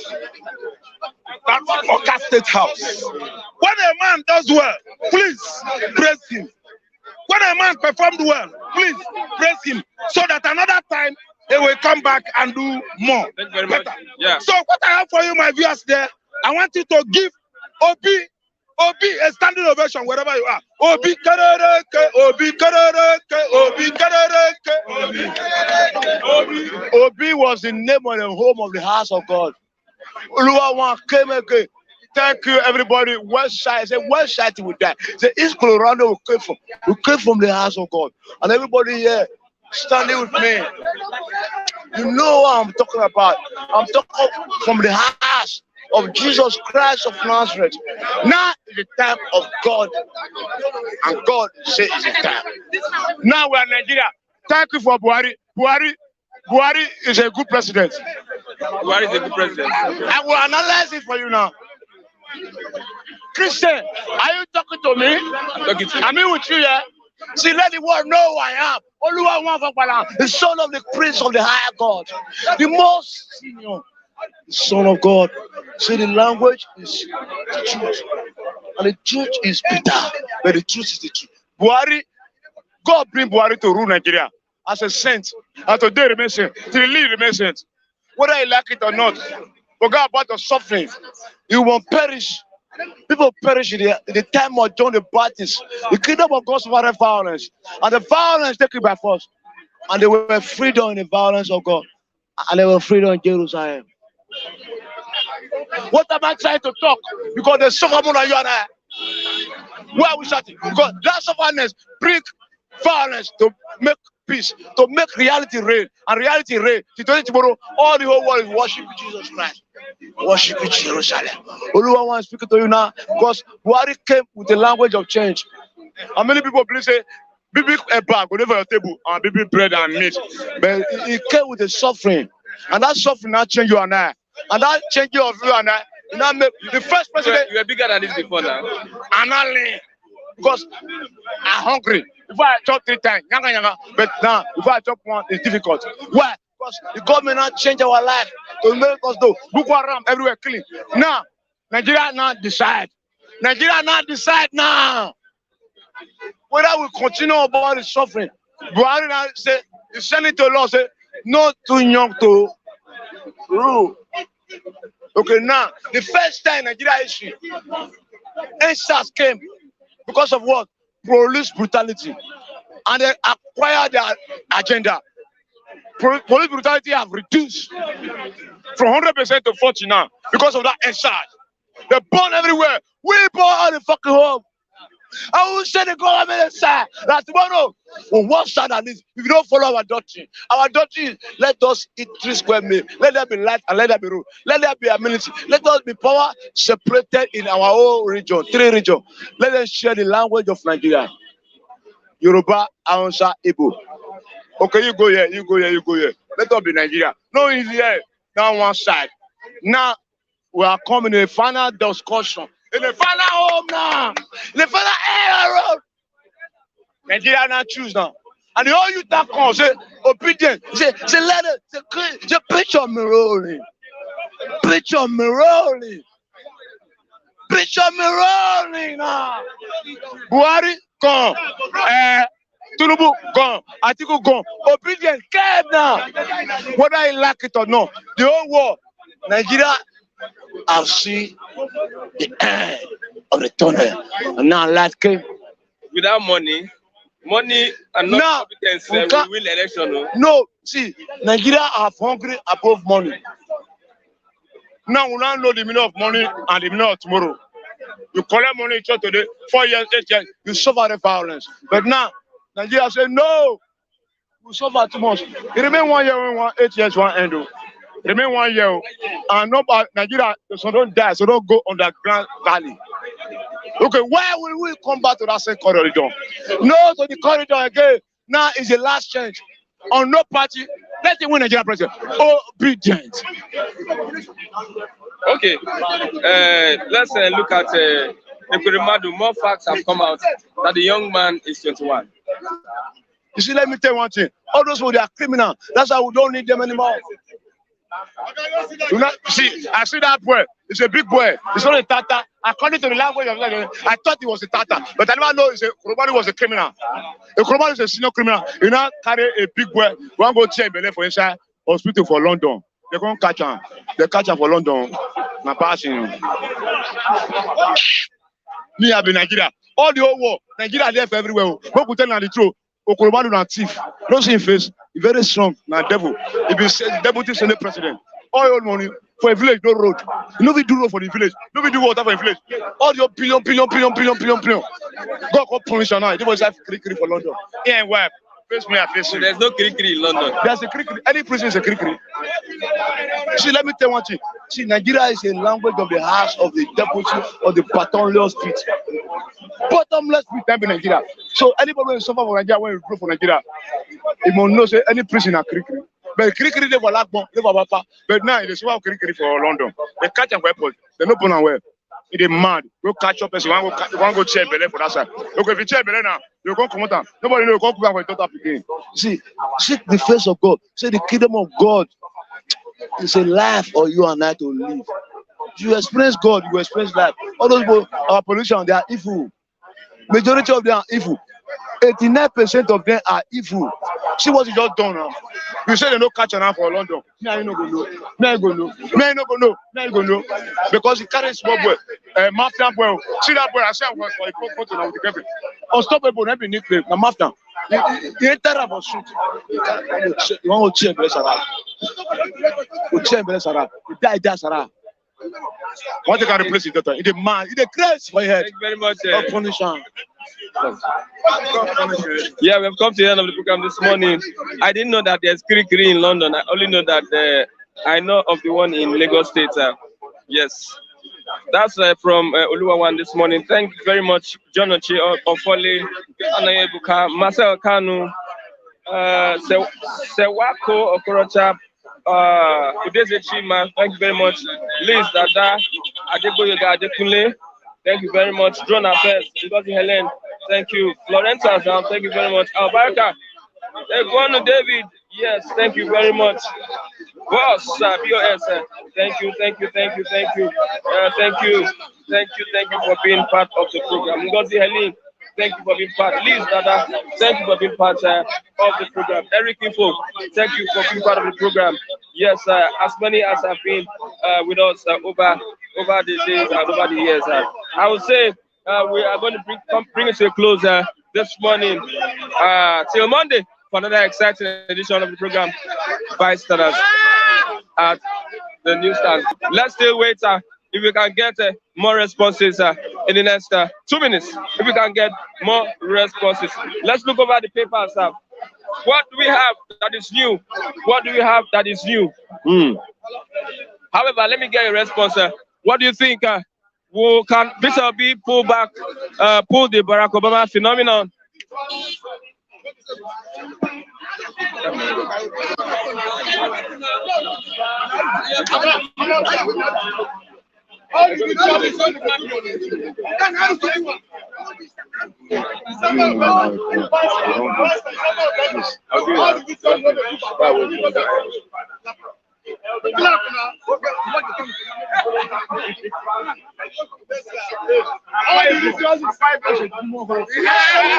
that Oka State House. When a man does well, please praise him. When a man performed well, please praise him. So that another time he will come back and do more. Thank you very much. Yeah. So what I have for you, my viewers there, I want you to give Obi a standing ovation wherever you are. Obi karareke, Obi karareke, Obi karareke, Obi was the name of the home of the house of God. Lawan came again. Thank you, everybody. West side, say West side will die. Say East Colorado we came from the house of God, and everybody here standing with me. You know what I'm talking about. I'm talking from the house of Jesus Christ of Nazareth. Now is the time of God, and God says it's the time. Now we are Nigeria. Thank you for Buhari. Buhari is a good president. Buhari is a good president. I will analyze it for you now. Christian, are you talking to me? I'm talking to you. I'm in with you, yeah? See, let the world know who I am. The son of the prince of the higher God. The most senior. The son of God. See, the language is the truth. And the truth is bitter. But the truth is the truth. Buhari, God bring Buhari to rule Nigeria as a saint. And today remains saint. Till he remains saint. Whether you like it or not, forget about the suffering. You won't perish. People perish in the time of John the Baptist. The kingdom of God suffered violence. And the violence taken by force. And they were freedom in the violence of God. And they were freedom in Jerusalem. What am I trying to talk? Because there's suffer more than you and I. Why are we shouting? Because that sufferness brings violence to make peace, to make reality reign. And reality reign. Tomorrow, all the whole world is worshiping Jesus Christ. Worshiping Jerusalem. Oluwa wants speaking to you now because Buhari came with the language of change. And many people believe say, Bibi a bag, whatever your table, and Bibi bread and meat. But he came with the suffering. And that suffering now changed you and I. And that change of you and I, now make the first president. You were bigger than this before now. And not lean. Because I'm hungry. If I chop 3 times, but now if I chop one, it's difficult. Why? Because the government now change our life to make us do Boko Haram everywhere clean. Now, Nigeria now decide. Nigeria now decide now whether we continue about the suffering. Buhari now say, the Senatorial law say, not too young to rule. Okay, now the first time Nigeria history, NSAS came because of what? Police brutality, and they acquired their agenda. Police brutality have reduced from 100% to 40 now because of that NSAS. They burn everywhere. We burn all the fucking home. I will say the government inside that tomorrow, on one side at least, if you don't follow our doctrine is let us eat 3 square meals. Let there be light and let there be road. Let there be amenity. Let us be power separated in our own region, 3 regions. Let us share the language of Nigeria. Yoruba, Hausa, Igbo. Okay, you go here, you go here, you go here. Let us be Nigeria. No easy here, down one side. Now, we are coming in a final discussion. In the final home now. In the final air. Nigeria now choose now. And the all you that come say obedient. Say let it say picture me rolling. Picture me rolling. Picture me rolling now. Buhari gone. Tinubu gone. Atiku gone. Obedient came now. Whether you like it or not. The whole world. Nigeria have seen the end of the tunnel. And now light came. Without money and not competence, we win election. No? No, see, Nigeria are hungry above money. Now we don't know the meaning of money and the meaning of tomorrow. You collect money today, 4 years, 8 years, you suffer the violence. But now, Nigeria say, no, we suffer too much. It remain 1 year, 8 years, one end. Remain 1 year, and nobody, Nigeria, so don't die, so don't go underground valley. Okay, why will we come back to that same corridor? No, to the corridor again. Now is the last change. On no party, let him win Nigeria president. Obedient. Okay, let's look at Ekweremadu, more facts have come out that the young man is 21. You see, let me tell you one thing. All those people, they are criminal. That's why we don't need them anymore. See, I see that boy. It's a big boy. It's not a Tata. According to the language of I thought he was a Tata, but I never know Kurobani was a criminal. A Kurobani is a senior criminal. You now carry a big boy. One go check Bele for inside hospital for London. They're going to catch him. They catch him for London. Now passing. Me, I've been Nigeria. All the whole war, Nigeria left everywhere. But we tell you the truth. Okorobadu na thief. Don't see him face. He's very strong. Now devil. He be deputy senate president. All your money for a village, no road. Nobody do road for the village. Nobody do water for the village. All your billion. God can punish you now. They was have kiri for London. Yeah, why? Face me, I face you. So there's no kiri in London. There's a kiri. Any prison is a kiri. See, let me tell you one thing. See, Nigeria is a language of the house of the deputy of the bottomless pit. Bottomless pit in Nigeria. So anybody who suffer for Nigeria when you grow for Nigeria, you must know say any prison are kiri. But kiri they were like they were papa. But now they suffer kiri for London. They catch them for airport. They no put on where. It is mad. Go catch up person. One go check Bele for that side. Okay, if you check Bele now, you go come out. Nobody know you go come back for the top again. See, seek the face of God. Say the kingdom of God is a life or you and I to live. You experience God, you experience life. All those people, our politicians, they are evil. Majority of them are evil. 89% of them are evil. See what you just done now. You say they no catch an for London. Now you no go know. Now you go know. Now you no go know. Now you go know. Because he carries small boy, mafia boy. See that boy? I say I'm going for a photo now with the girlfriend. Unstoppable, not be nickname. Na mafia. He enter about street. You want to cheer Bele Sarah? You cheer Bele Sarah. You die Sarah. What they can replace it? It's a man. It's a crazy for your head. Thank you very much. Punish him. Yeah, we have come to the end of the program this morning. I didn't know that there's kiri in London. I only know that I know of the one in Lagos State. Yes, that's from Oluwawan this morning. Thank you very much, John Ochi, Ofole, Anayebuka, Marcel Kanu, Sewako Okorocha, Udeze Chima. Thank you very much, Liz Dada, Adeboyoga Adekunle. Thank you very much, Drone Affairs, Ngozi Helen. Thank you, Florenta. Thank you very much, Albarka. Egwanu David. Yes, thank you very much. Boss, BOS. Thank you. Thank you for being part of the program. Ngozi Helen. Thank you for being part. Liz Dada, thank you for being part of the program. Eric Info, thank you for being part of the program. Yes, as many as have been with us over the days and over the years. I would say we are going to bring it to a close this morning till Monday for another exciting edition of the program. Bystanders at the newsstand. Let's still wait. If we can get more responses in the next 2 minutes, if we can get more responses, let's look over the papers. What do we have that is new? What do we have that is new? However, let me get a response. What do you think? Can Peter Obi pull the Barack Obama phenomenon?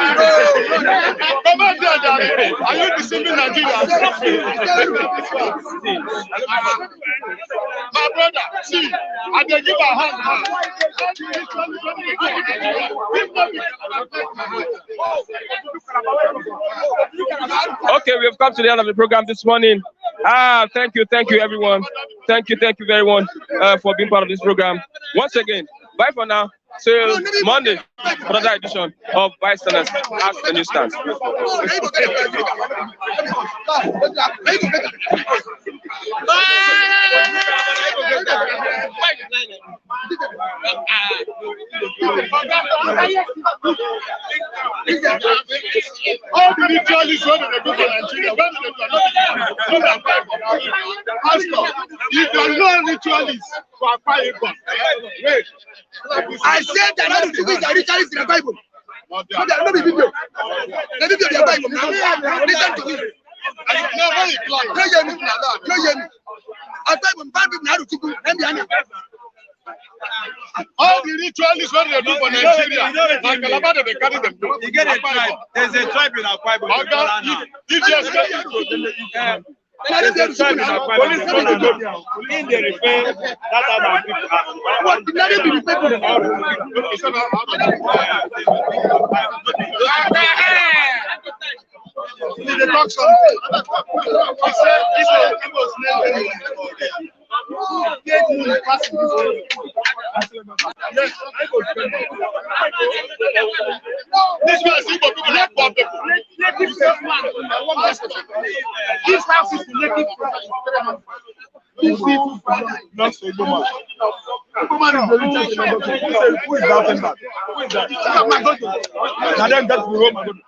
Are you deceiving Nigeria? My brother, see, I can give a hand. Okay, we have come to the end of the program this morning. Thank you everyone. Thank you everyone for being part of this program. Once again, bye for now. Till Monday for another edition of Bystanders at the Newsstand. All the ritualists when they go to Nigeria, when they do not Pastor, if you are not ritualists for Akpa Ibom, wait. I said that all the ritualists in the Bible. So there are no video. The video of the Bible. Listen to me. No, hear me. I Bible now to go. All the ritualists when they do for Nigeria, like Calabar, they carry them. You get a tribe. There's a tribe in Akpa Ibom. If you expect in the refer that they talk something. He said he was named. This guy is people not poor people. This house is native. Not so good. Woman is very who is doubting that? Who is that? Now then that's the Rome.